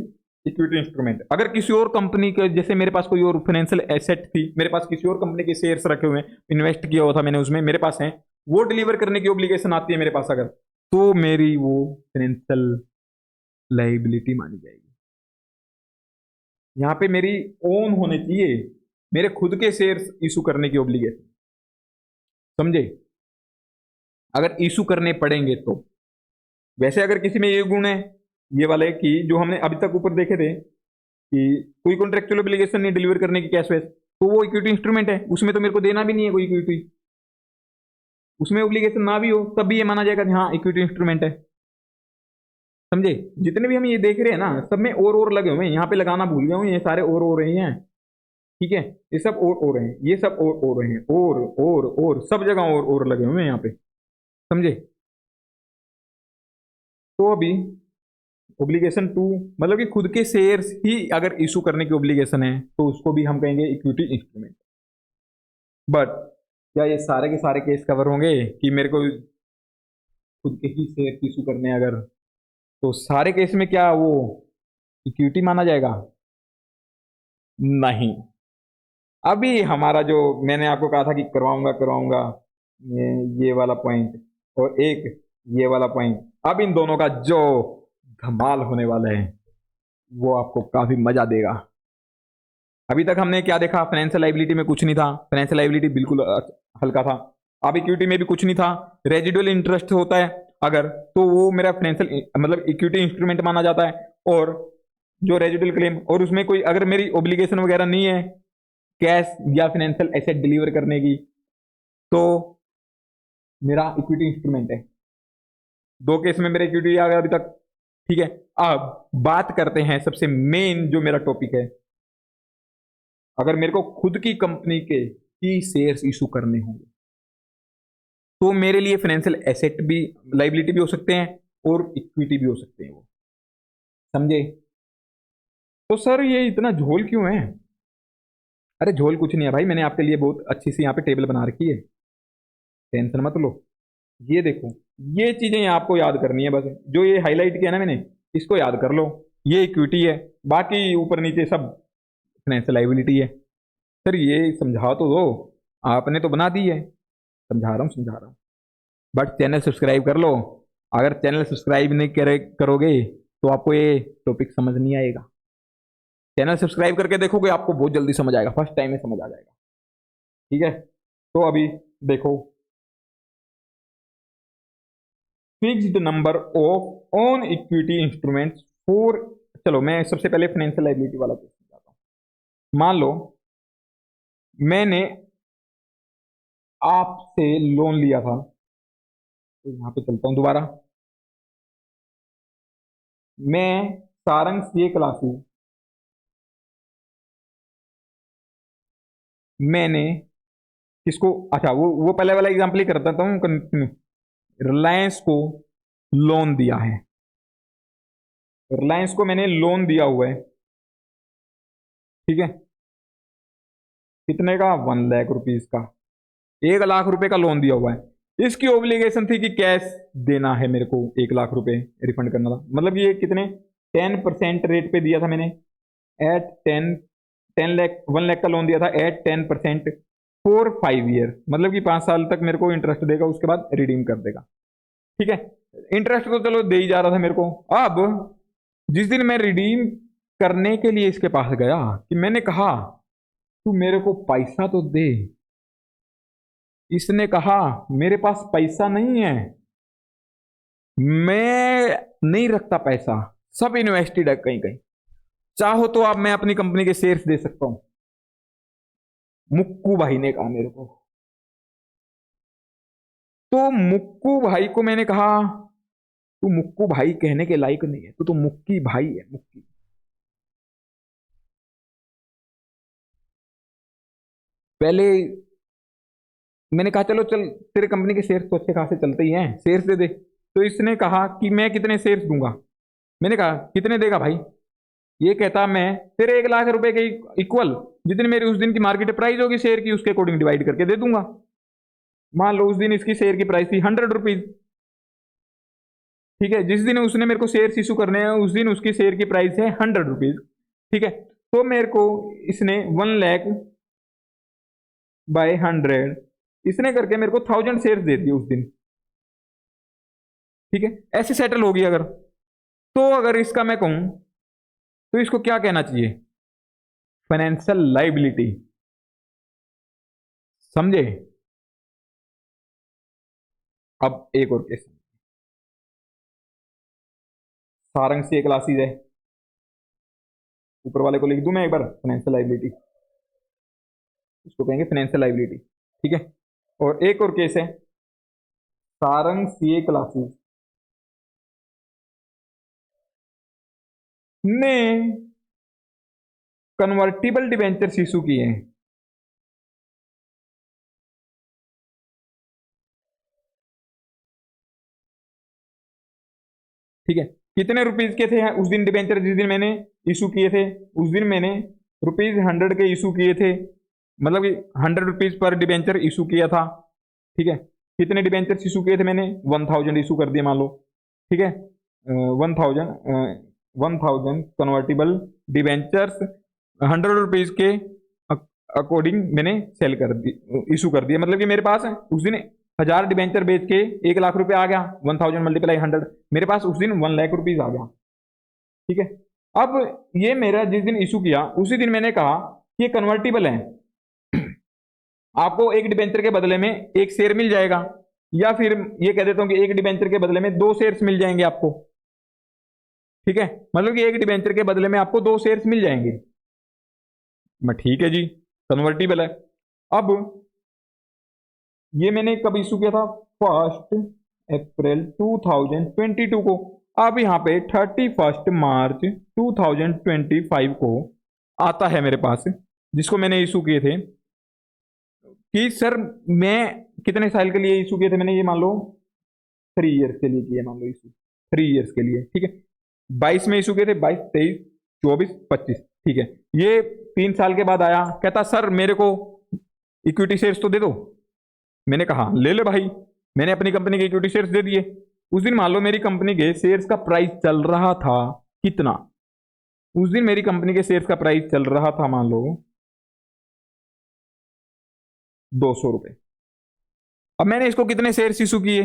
इक्विटी इंस्ट्रूमेंट। अगर किसी और कंपनी के, जैसे मेरे पास कोई और फाइनेंशियल एसेट थी, मेरे पास किसी और कंपनी के शेयर्स रखे हुए हैं, इन्वेस्ट किया हुआ था मैंने उसमें, मेरे पास हैं, वो डिलीवर करने की ऑब्लिगेशन आती है मेरे पास अगर, तो मेरी वो फाइनेंशियल लाइबिलिटी मानी जाएगी। यहां पे मेरी ओन होने चाहिए, मेरे खुद के शेयर्स इशू करने की ऑब्लिगेशन। समझे? अगर इशू करने पड़ेंगे तो। वैसे अगर किसी में ये गुण है ये वाले कि जो हमने अभी तक ऊपर देखे थे कि कोई कॉन्ट्रेक्चुअल ऑब्लिगेशन नहीं डिलीवर करने की कैश वैश, तो वो इक्विटी इंस्ट्रूमेंट है, उसमें तो मेरे को देना भी नहीं है कोई इक्विटी, उसमें ऑब्लिगेशन ना भी हो तब भी ये माना जाएगा कि हाँ इक्विटी इंस्ट्रूमेंट है। समझे? जितने भी हम ये देख रहे हैं ना, सब में और लगे हुए हैं, यहाँ पे लगाना भूल गया हूँ, ये सारे और हो रहे हैं, ठीक है, ये सब और रहे हैं, ये सब और रहे हैं, और सब जगह और लगे हुए हैं यहाँ पे। समझे? तो अभी ऑब्लिगेशन टू, मतलब कि खुद के शेयर्स ही अगर इशू करने की ऑब्लिगेशन है तो उसको भी हम कहेंगे इक्विटी इंस्ट्रूमेंट। बट क्या ये सारे के सारे केस कवर होंगे कि मेरे को खुद के ही शेयर इशू करने अगर, तो सारे केस में क्या वो इक्विटी माना जाएगा? नहीं। अभी हमारा जो मैंने आपको कहा था कि करवाऊंगा ये वाला पॉइंट और एक ये वाला पॉइंट, अब इन दोनों का जो धमाल होने वाला है वो आपको काफी मजा देगा। अभी तक हमने क्या देखा, फाइनेंशियल लाइबिलिटी में कुछ नहीं था, फाइनेंशियल लाइबिलिटी बिल्कुल हल्का था। अब इक्विटी में भी कुछ नहीं था, रेजिडुअल इंटरेस्ट होता है अगर, तो वो मेरा फाइनेंशियल मतलब इक्विटी इंस्ट्रूमेंट माना जाता है। और जो रेजिडुअल क्लेम, और उसमें कोई अगर मेरी ऑब्लिगेशन वगैरह नहीं है कैश या फाइनेंशियल एसेट डिलीवर करने की, तो मेरा इक्विटी इंस्ट्रूमेंट है। दो केस में मेरा इक्विटी आ गया अभी तक, ठीक है। अब बात करते हैं सबसे मेन जो मेरा टॉपिक है, अगर मेरे को खुद की कंपनी के ही शेयर्स इशू करने होंगे तो मेरे लिए फाइनेंशियल एसेट भी, लाइबिलिटी भी हो सकते हैं और इक्विटी भी हो सकते हैं वो। समझे? तो सर ये इतना झोल क्यों है? अरे झोल कुछ नहीं है भाई, मैंने आपके लिए बहुत अच्छी सी यहाँ पे टेबल बना रखी है, टेंशन मत लो। ये देखो, ये चीजें आपको याद करनी है बस, जो ये हाईलाइट किया ना मैंने, इसको याद कर लो। ये इक्विटी है, बाकी ऊपर नीचे सब फाइनेंशियल लाइबिलिटी है। सर ये समझा तो दो, आपने तो बना दी है, समझा रहा हूँ, बट चैनल सब्सक्राइब कर लो। अगर चैनल सब्सक्राइब नहीं करोगे तो आपको ये टॉपिक समझ नहीं आएगा। चैनल सब्सक्राइब करके देखोगे आपको बहुत जल्दी समझ आएगा, फर्स्ट टाइम में समझ आ जाएगा, ठीक है। तो अभी देखो, fixed number of on equity instruments for, चलो मैं सबसे पहले फाइनेंशियल लायबिलिटी वाला क्वेश्चन जाता हूं। मान लो मैंने आपसे लोन लिया था, तो यहां पे चलता हूं दोबारा। मैं सारंग सीए क्लासेस, मैंने किसको, अच्छा वो पहले वाला एग्जाम्पल ही कर देता हूँ, कंटिन्यू। रिलायंस को लोन दिया है, रिलायंस को मैंने लोन दिया हुआ है, ठीक है। कितने का? 1 लाख रुपीज का, 1 लाख रुपए का लोन दिया हुआ है। इसकी ओब्लिगेशन थी कि कैश देना है मेरे को, 1 लाख रुपए रिफंड करना था। मतलब ये कितने, 10% रेट पे दिया था मैंने, एट 10 लाख, 1 लाख का लोन दिया था एट 10% फॉर 5 ईयर, मतलब कि 5 साल तक मेरे को इंटरेस्ट देगा, उसके बाद रिडीम कर देगा, ठीक है। इंटरेस्ट तो चलो दे ही जा रहा था मेरे को। अब जिस दिन मैं रिडीम करने के लिए इसके पास गया, कि मैंने कहा तू मेरे को पैसा तो दे, इसने कहा मेरे पास पैसा नहीं है, मैं नहीं रखता पैसा, सब इन्वेस्टेड है कहीं कहीं, चाहो तो आप मैं अपनी कंपनी के शेयर्स दे सकता हूं। मुक्कू भाई ने कहा मेरे को, तो मुक्कू भाई को मैंने कहा तू मुक्कू भाई कहने के लायक नहीं है, तू तो मुक्की भाई है, मुक्की। पहले मैंने कहा चलो चल, तेरे कंपनी के शेयर्स तो अच्छे खासे चलते ही हैं, शेयर्स दे दे। तो इसने कहा कि मैं कितने शेयर्स दूंगा। मैंने कहा कितने देगा भाई? ये कहता मैं तेरे 1 लाख रुपए के इक्वल जितनी मेरी उस दिन की मार्केट प्राइस होगी शेयर की, उसके अकॉर्डिंग डिवाइड करके दे दूंगा। मान लो उस दिन इसकी शेयर की प्राइस थी 100 रुपीज, ठीक है। जिस दिन उसने मेरे को शेयर इशू करने हैं उस दिन उसकी शेयर की प्राइस है 100 रुपीज, ठीक है। तो मेरे को इसने 1 लाख/100 इसने करके मेरे को 1000 शेयर दे दिए उस दिन, ठीक है। ऐसे सेटल होगी अगर, तो अगर इसका मैं कहूं तो इसको क्या कहना चाहिए? फाइनेंशियल लाइबिलिटी, समझे? अब एक और केस, सारंग से क्लासेस है, ऊपर वाले को लिख दूं मैं एक बार, फाइनेंशियल लाइबिलिटी, इसको कहेंगे फाइनेंशियल लाइबिलिटी, ठीक है। और एक और केस है, सारंग सीए क्लासेस ने कन्वर्टिबल डिबेंचर्स इशू किए हैं, ठीक है। कितने रुपीज के थे उस दिन डिबेंचर, जिस दिन मैंने इशू किए थे? उस दिन मैंने ₹100 के इशू किए थे, मतलब कि 100 रुपीज पर डिबेंचर इशू किया था, ठीक है। कितने डिबेंचर इशू किए थे मैंने? 1000 इशू कर दिए मान लो, ठीक है। 1000 कन्वर्टिबल डिबेंचर्स 100 रुपीज के अकॉर्डिंग मैंने सेल कर दी, इशू कर दिया। मतलब कि मेरे पास उस दिन 1000 डिबेंचर बेच के 1 लाख रुपए आ गया, 1000 × 100, मेरे पास उस दिन 1 लाख रुपीज आ गया, ठीक है। अब ये मेरा जिस दिन इशू किया उसी दिन मैंने कहा कि ये कन्वर्टिबल है, आपको एक डिबेंचर के बदले में एक शेयर मिल जाएगा, या फिर ये कह देता हूं कि एक डिबेंचर के बदले में 2 शेयर्स मिल जाएंगे आपको, ठीक है। मतलब कि एक डिबेंचर के बदले में आपको 2 शेयर्स मिल जाएंगे। मैं ठीक है जी, कन्वर्टिबल है। अब ये मैंने कब इशू किया था? 1 अप्रैल 2022 को। अब यहाँ पे 31 मार्च 2025 को आता है मेरे पास, जिसको मैंने इशू किए थे कि सर मैं कितने साल के लिए इशू किए थे मैंने, ये मान लो 3 ईयर्स के लिए किए, मान लो इशू 3 ईयर्स के लिए, ठीक है। 22 में इशू किए थे, 22, 23, 24, 25, ठीक है। ये 3 साल के बाद आया, कहता सर मेरे को इक्विटी शेयर्स तो दे दो। मैंने कहा ले ले भाई, मैंने अपनी कंपनी के इक्विटी शेयर्स दे दिए। उस दिन मान लो मेरी कंपनी के शेयर्स का प्राइस चल रहा था कितना? उस दिन मेरी कंपनी के शेयर्स का प्राइस चल रहा था मान लो 200 रुपए। अब मैंने इसको कितने शेयर्स इशू किए?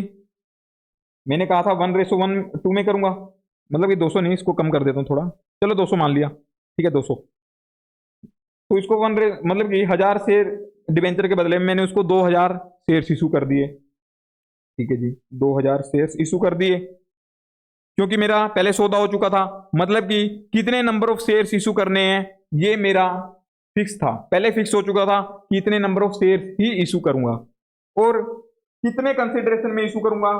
मैंने कहा था 1:1:2 में करूंगा, मतलब कि 200 नहीं, इसको कम कर देता हूं थोड़ा, चलो 200 मान लिया, ठीक है 200। तो इसको मतलब कि 1000 शेयर डिबेंचर के बदले में मैंने उसको 2000 शेयर्स इशू कर दिए। ठीक है जी, 2000 शेयर्स इशू कर दिए, क्योंकि मेरा पहले सौदा हो चुका था। मतलब कि कितने नंबर ऑफ शेयर्स इशू करने हैं ये मेरा फिक्स था, पहले फिक्स हो चुका था कि इतने number of shares he issue करूंगा। और कितने कंसिडरेशन में इशू करूंगा,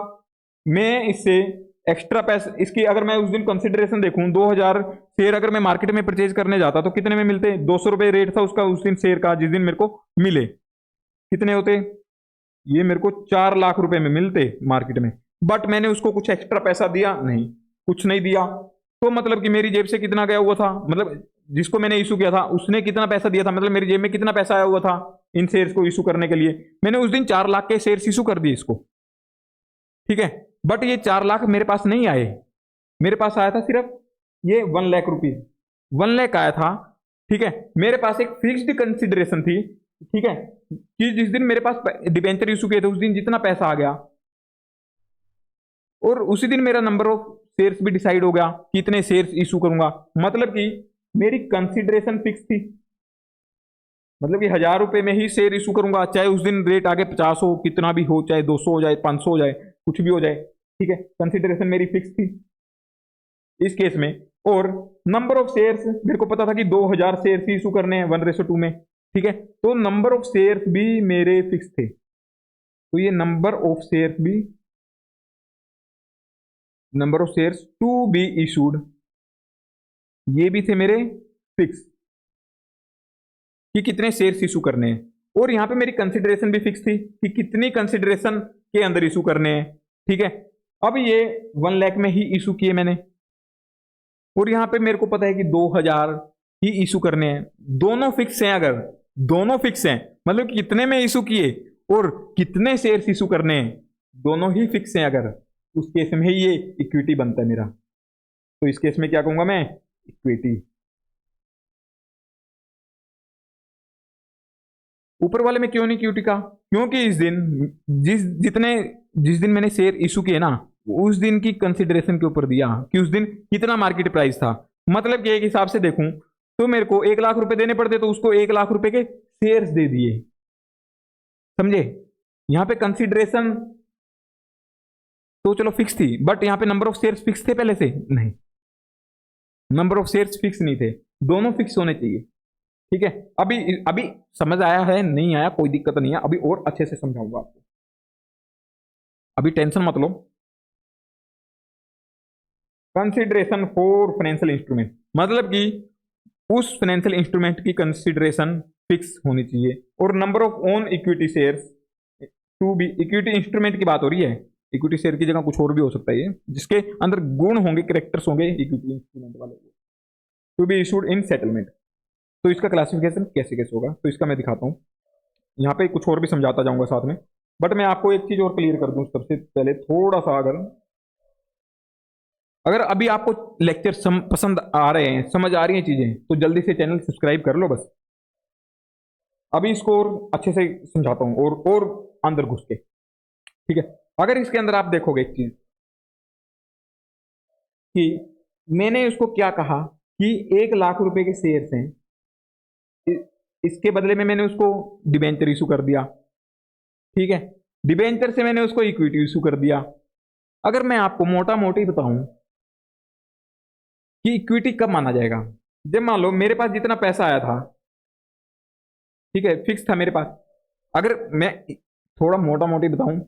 मैं इससे एक्स्ट्रा पैसे, इसकी अगर मैं उस दिन कंसिडरेशन देखूं 2000 शेयर अगर मैं मार्केट में परचेज करने जाता तो कितने में मिलते, 200 रुपये रेट था उसका उस दिन शेयर का, जिस दिन मेरे को मिले कितने होते, ये मेरे को 4 लाख रुपए में मिलते मार्केट में। बट मैंने उसको कुछ एक्स्ट्रा पैसा दिया नहीं, कुछ नहीं दिया, तो मतलब कि मेरी जेब से कितना गया हुआ था, मतलब जिसको मैंने इशू किया था उसने कितना पैसा दिया था, मतलब मेरी जेब में कितना पैसा आया हुआ था इन शेयर्स को इशू करने के लिए। मैंने उस दिन 4 लाख के शेयर्स इशू कर दिए इसको, ठीक है। बट ये 4 लाख मेरे पास नहीं आए, मेरे पास आया था सिर्फ ये 1 लाख रुपीज, 1 लाख आया था, ठीक है। मेरे पास एक फिक्स्ड कंसिडरेशन थी, ठीक है, कि जिस दिन मेरे पास डिबेंचर इशू किए थे उस दिन जितना पैसा आ गया, और उसी दिन मेरा नंबर ऑफ शेयर्स भी डिसाइड हो गया कि इतने शेयर्स इशू करूंगा। मतलब कि मेरी कंसिडरेशन फिक्स थी, मतलब कि 1000 रुपए में ही शेयर इशू करूंगा, चाहे उस दिन रेट आगे 50 हो, कितना भी हो, चाहे 200 हो जाए, 500 हो जाए, कुछ भी हो जाए, ठीक है। कंसिडरेशन मेरी फिक्स थी इस केस में। और नंबर ऑफ शेयर्स मेरे को पता था कि 2000 शेयर्स ही इशू करने हैं 1:2 में, ठीक है। तो नंबर ऑफ शेयर्स भी मेरे फिक्स थे, तो ये नंबर ऑफ शेयर्स भी, number of shares to be issued, ये भी थे मेरे फिक्स कि कितने शेयर्स इशू करने हैं। और यहां पे मेरी कंसिडरेशन भी फिक्स थी कि कितनी कंसिडरेशन के अंदर इशू करने हैं, ठीक है। अब ये 1 लाख में ही इशू किए मैंने, और यहां पे मेरे को पता है कि 2000 ही इशू करने हैं, दोनों फिक्स हैं। अगर दोनों फिक्स हैं मतलब कितने में इशू किए और कितने शेयर्स इशू करने हैं, दोनों ही फिक्स हैं, अगर उस केस में ये इक्विटी बनता है मेरा। तो इस केस में क्या कहूंगा मैं, इक्विटी। ऊपर वाले में क्यों नहीं इक्विटी का, क्योंकि इस दिन जिस दिन मैंने शेयर इशू किए ना, उस दिन की कंसिडरेशन के ऊपर दिया कि उस दिन कितना मार्केट प्राइस था। मतलब कि एक हिसाब से देखूं तो मेरे को 1 लाख रुपए देने पड़ते, तो उसको 1 लाख रुपए के शेयर्स दे दिए, समझे। यहां पे कंसिडरेशन तो चलो फिक्स थी, बट यहां पे नंबर ऑफ शेयर्स फिक्स थे पहले से, नहीं, नंबर ऑफ शेयर्स फिक्स नहीं थे, दोनों फिक्स होने चाहिए, ठीक है। अभी अभी समझ आया है, नहीं आया कोई दिक्कत नहीं है, अभी और अच्छे से समझाऊंगा आपको, अभी टेंशन मत लो। कंसिडरेशन फॉर फाइनेंशियल इंस्ट्रूमेंट, मतलब कि उस फाइनेंशियल इंस्ट्रूमेंट की कंसिडरेशन फिक्स होनी चाहिए। और number of own equity shares to be, equity instrument की बात हो रही है, इक्विटी शेयर की जगह कुछ और भी हो सकता है, ये जिसके अंदर गुण होंगे, कैरेक्टर्स होंगे इक्विटी इंस्ट्रूमेंट वाले, to be issued in settlement. तो इसका क्लासिफिकेशन कैसे कैसे होगा, तो इसका मैं दिखाता हूँ, यहाँ पे कुछ और भी समझाता जाऊंगा साथ में। बट मैं आपको एक चीज और क्लियर कर दूं सबसे पहले, थोड़ा सा अगर अभी आपको लेक्चर पसंद आ रहे हैं, समझ आ रही हैं चीजें, तो जल्दी से चैनल सब्सक्राइब कर लो बस। अभी इसको और अच्छे से समझाता हूं, और अंदर घुस के, ठीक है। अगर इसके अंदर आप देखोगे एक चीज कि मैंने उसको क्या कहा कि 1 लाख रुपए के शेयर्स हैं, इसके बदले में मैंने उसको डिबेंचर इशू कर दिया, ठीक है। डिबेंचर से मैंने उसको इक्विटी इशू कर दिया। अगर मैं आपको मोटा मोटी बताऊं कि इक्विटी कब माना जाएगा, जब मान लो मेरे पास जितना पैसा आया था, ठीक है, फिक्स था मेरे पास। अगर मैं थोड़ा मोटा मोटी बताऊं,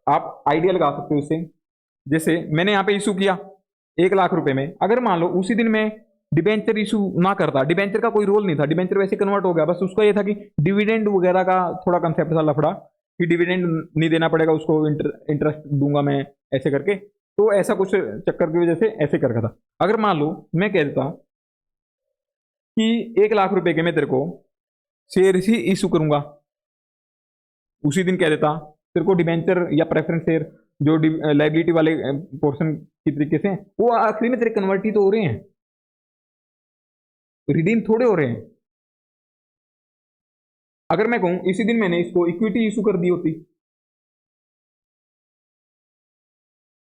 आप आइडिया लगा सकते हो इससे। जैसे मैंने यहाँ पे इशू किया 1 लाख रुपए में, अगर मान लो उसी दिन मैं डिबेंचर इशू ना करता, डिबेंचर का कोई रोल नहीं था, डिबेंचर वैसे कन्वर्ट हो गया, बस उसका ये था कि डिविडेंड वगैरह का थोड़ा कंसेप्ट था लफड़ा, कि डिविडेंड नहीं देना पड़ेगा उसको, इंटरेस्ट दूंगा मैं ऐसे करके, तो ऐसा कुछ चक्कर की वजह से ऐसे कर रखा था। अगर मान लो मैं कह देता कि 1 लाख रुपए के मैं तेरे को शेयर ही इशू करूंगा, उसी दिन कह देता तेरे को डिबेंचर या प्रेफरेंस शेयर जो लाइबिलिटी वाले पोर्शन की तरीके से, वो आखिरी में तेरे कन्वर्ट ही तो हो रहे हैं, रिडीम थोड़े हो रहे हैं। अगर मैं कहूं इसी दिन मैंने इसको इक्विटी इशू कर दी होती,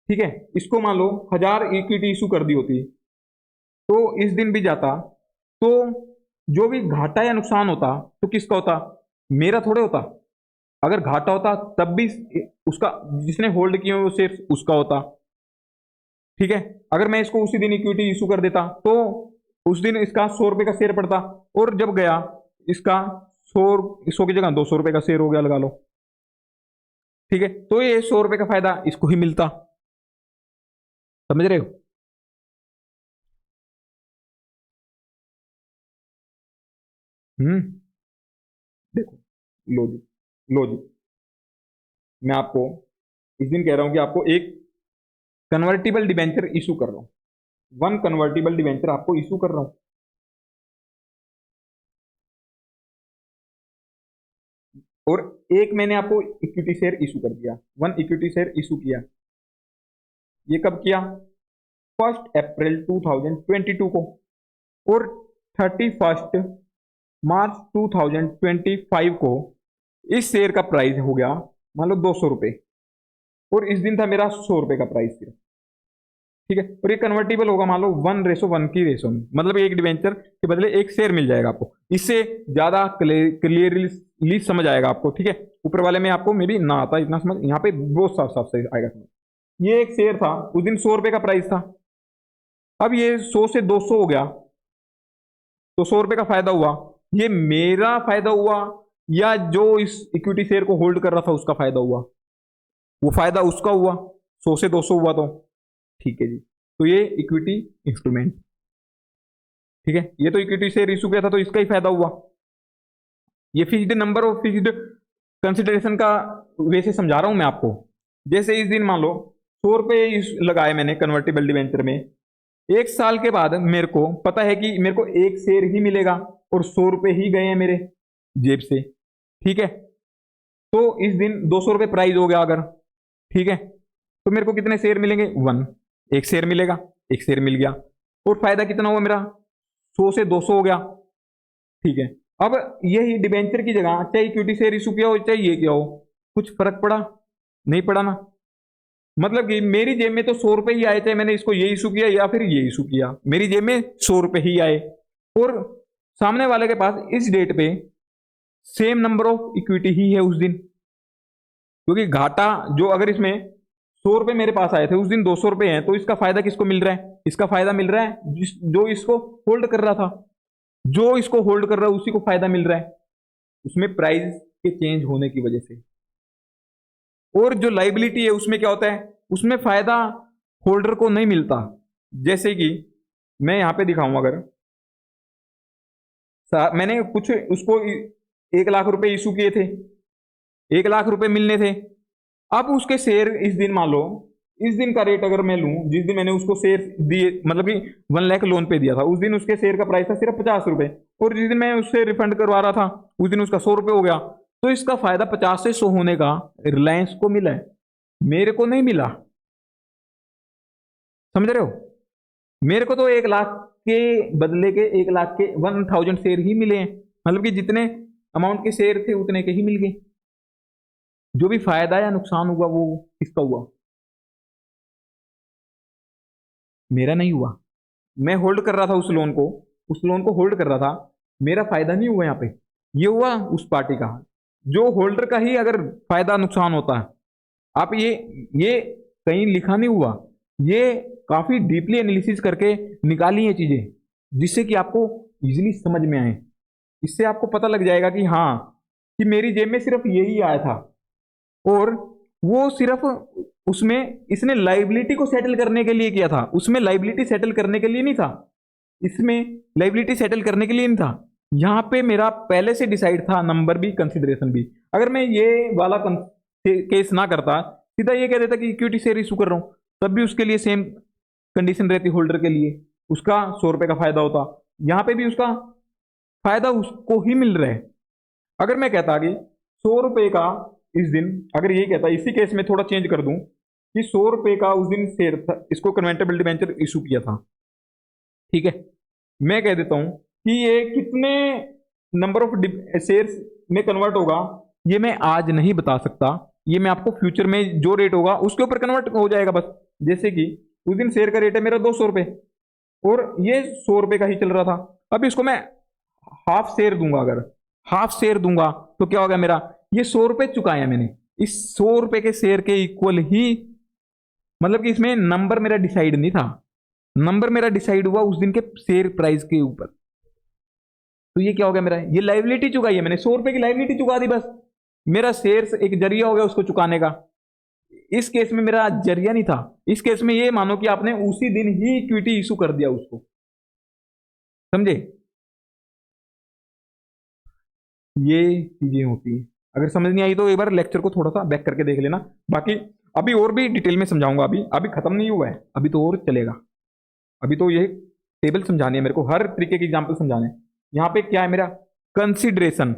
ठीक है, इसको मान लो 1000 इक्विटी इशू कर दी होती, तो इस दिन भी जाता, तो जो भी घाटा या नुकसान होता तो किसका होता, मेरा थोड़े होता। अगर घाटा होता तब भी उसका, जिसने होल्ड किए हुए शेयर उसका होता। ठीक है, अगर मैं इसको उसी दिन इक्विटी इशू कर देता तो उस दिन इसका 100 रुपए का शेयर पड़ता, और जब गया इसका 100 की जगह 200 रुपए का शेयर हो गया, लगा लो। ठीक है, तो ये 100 रुपए का फायदा इसको ही मिलता। समझ रहे हो? हम्म। देखो, लॉजिक, लॉजिक, मैं आपको इस दिन कह रहा हूं कि आपको एक कन्वर्टिबल डिबेंचर इशू कर रहा हूं, वन कन्वर्टिबल डिबेंचर आपको इशू कर रहा हूं, और एक मैंने आपको इक्विटी शेयर इशू कर दिया, वन इक्विटी शेयर इशू किया। ये कब किया? 1 अप्रैल 2022 को, और 31 मार्च 2025 को इस शेयर का प्राइस हो गया मान लो 200 रुपए, और इस दिन था मेरा 100 रुपए का प्राइस सिर्फ। ठीक है, और ये कन्वर्टेबल होगा मान लो 1:1 की रेशो में, मतलब एक डिवेंचर के बदले एक शेयर मिल जाएगा आपको। इससे ज्यादा क्लियरली समझ आएगा आपको। ठीक है, ऊपर वाले में आपको मे भी ना आता इतना समझ, यहाँ पे बहुत साफ साफ से आएगा समझ। ये एक शेयर था, उस दिन 100 रुपए का प्राइस था, अब ये 100 से 200 हो गया, तो 100 रुपए का फायदा हुआ। ये मेरा फायदा हुआ या जो इस इक्विटी शेयर को होल्ड कर रहा था उसका फायदा हुआ? वो फायदा उसका हुआ, 100 से 200 हुआ तो। ठीक है जी, तो ये इक्विटी इंस्ट्रूमेंट। ठीक है, ये तो इक्विटी शेयर इशू किया था तो इसका ही फायदा हुआ। ये fixed number of fixed consideration का वैसे समझा रहा हूं मैं आपको। जैसे इस दिन मान लो 100 रुपए लगाए मैंने कन्वर्टेबल डिवेंचर में, 1 साल के बाद मेरे को पता है कि मेरे को एक शेयर ही मिलेगा, और 100 रुपए ही गए हैं मेरे जेब से। ठीक है, तो इस दिन 200 रुपए प्राइस हो गया अगर, ठीक है, तो मेरे को कितने शेयर मिलेंगे? 1, एक शेयर मिलेगा, एक शेयर मिल गया, और फायदा कितना हुआ मेरा? 100 से 200 हो गया। ठीक है, अब यही डिबेंचर की जगह चाहे इक्विटी शेयर इशू किया हो चाहे ये किया हो, कुछ फर्क पड़ा? नहीं पड़ा ना। मतलब कि मेरी जेब में तो 100 रुपए ही आए, चाहे मैंने इसको ये इशू किया या फिर ये इशू किया, मेरी जेब में 100 रुपए ही आए, और सामने वाले के पास इस डेट पे सेम नंबर ऑफ इक्विटी ही है उस दिन। क्योंकि घाटा जो, अगर इसमें 100 रुपए मेरे पास आए थे उस दिन 200 रुपए हैं, तो इसका फायदा किसको मिल रहा है? इसका फायदा मिल रहा है जो इसको होल्ड कर रहा था, जो इसको होल्ड कर रहा है उसी को फायदा मिल रहा है, उसमें प्राइस के चेंज होने की वजह से। और जो लाइबिलिटी है उसमें क्या होता है? उसमें फायदा होल्डर को नहीं मिलता। जैसे कि मैं यहां पे दिखाऊं, अगर मैंने कुछ उसको 1 लाख रुपए इशू किए थे, 1 लाख रुपए मिलने थे, अब उसके शेयर इस दिन मान लो, इस दिन का रेट अगर मैं लूं, जिस दिन मैंने उसको शेयर दिए, मतलब कि 1 लाख लोन पे दिया था, उस दिन उसके शेयर का प्राइस था सिर्फ 50 रुपए, और जिस दिन मैं उससे रिफंड करवा रहा था उस दिन उसका 100 रुपए हो गया। तो इसका फायदा 50 से 100 होने का रिलायंस को मिला है, मेरे को नहीं मिला। समझ रहे हो? मेरे को तो 1 लाख के बदले के 1 लाख के 1000 शेयर ही मिले हैं, मतलब कि जितने अमाउंट के शेयर थे उतने के ही मिल गए। जो भी फायदा या नुकसान हुआ वो किसका हुआ? मेरा नहीं हुआ। मैं होल्ड कर रहा था उस लोन को, उस लोन को होल्ड कर रहा था, मेरा फायदा नहीं हुआ यहाँ पे, ये हुआ उस पार्टी का। जो होल्डर का ही अगर फायदा नुकसान होता है, आप ये कहीं लिखा नहीं हुआ, ये काफी डीपली एनालिसिस करके निकाली ये चीजें, जिससे कि आपको इजीली समझ में आए। इससे आपको पता लग जाएगा कि हाँ, कि मेरी जेब में सिर्फ यही आया था, और वो सिर्फ उसमें इसने लाइबिलिटी को सेटल करने के लिए किया था, उसमें लाइबिलिटी सेटल करने के लिए नहीं था, इसमें लाइबिलिटी सेटल करने के लिए नहीं था। यहाँ पे मेरा पहले से डिसाइड था, नंबर भी कंसिडरेशन भी। अगर मैं ये वाला केस ना करता, सीधा ये कह देता कि इक्विटी शेयर इशू कर रहा हूँ, तब भी उसके लिए सेम कंडीशन रहती होल्डर के लिए, उसका 100 रुपए का फायदा होता, यहाँ पे भी उसका फायदा उसको ही मिल रहा है। अगर मैं कहता कि 100 रुपए का इस दिन, अगर ये कहता, इसी केस में थोड़ा चेंज कर दूं कि 100 रुपए का उस दिन शेयर था, इसको कन्वर्टेबल डिबेंचर इशू किया था, ठीक है, मैं कह देता हूं कि ये कितने नंबर ऑफ शेयर्स में कन्वर्ट होगा, ये मैं आज नहीं बता सकता, ये मैं आपको फ्यूचर में जो रेट होगा उसके ऊपर कन्वर्ट हो जाएगा बस। जैसे कि उस दिन शेयर का रेट है मेरा 200 रुपए, और ये 100 रुपए का ही चल रहा था, अब इसको मैं हाफ शेयर दूंगा अगर, हाफ शेयर दूंगा तो क्या होगा मेरा, ये 100 रुपए चुकाया मैंने, इस 100 रुपए के शेयर के इक्वल ही, मतलब कि इसमें नंबर मेरा डिसाइड नहीं था, नंबर मेरा डिसाइड हुआ उस दिन के शेयर प्राइस के ऊपर। तो ये क्या हो गया मेरा, ये लाइबिलिटी चुकाई है मैंने, 100 रुपए की लाइबिलिटी चुका दी बस, मेरा शेयर एक जरिया हो गया उसको चुकाने का। इस केस में मेरा जरिया नहीं था, इस केस में ये मानो कि आपने उसी दिन ही इक्विटी इशू कर दिया उसको, समझे। ये चीजें होती है, अगर समझ नहीं आई तो एक बार लेक्चर को थोड़ा सा बैक करके देख लेना। बाकी अभी और भी डिटेल में समझाऊंगा, अभी अभी खत्म नहीं हुआ है, अभी तो और चलेगा। अभी तो ये टेबल समझानी है मेरे को, हर तरीके की एग्जाम्पल समझाने हैं। यहाँ पे क्या है मेरा, कंसिडरेशन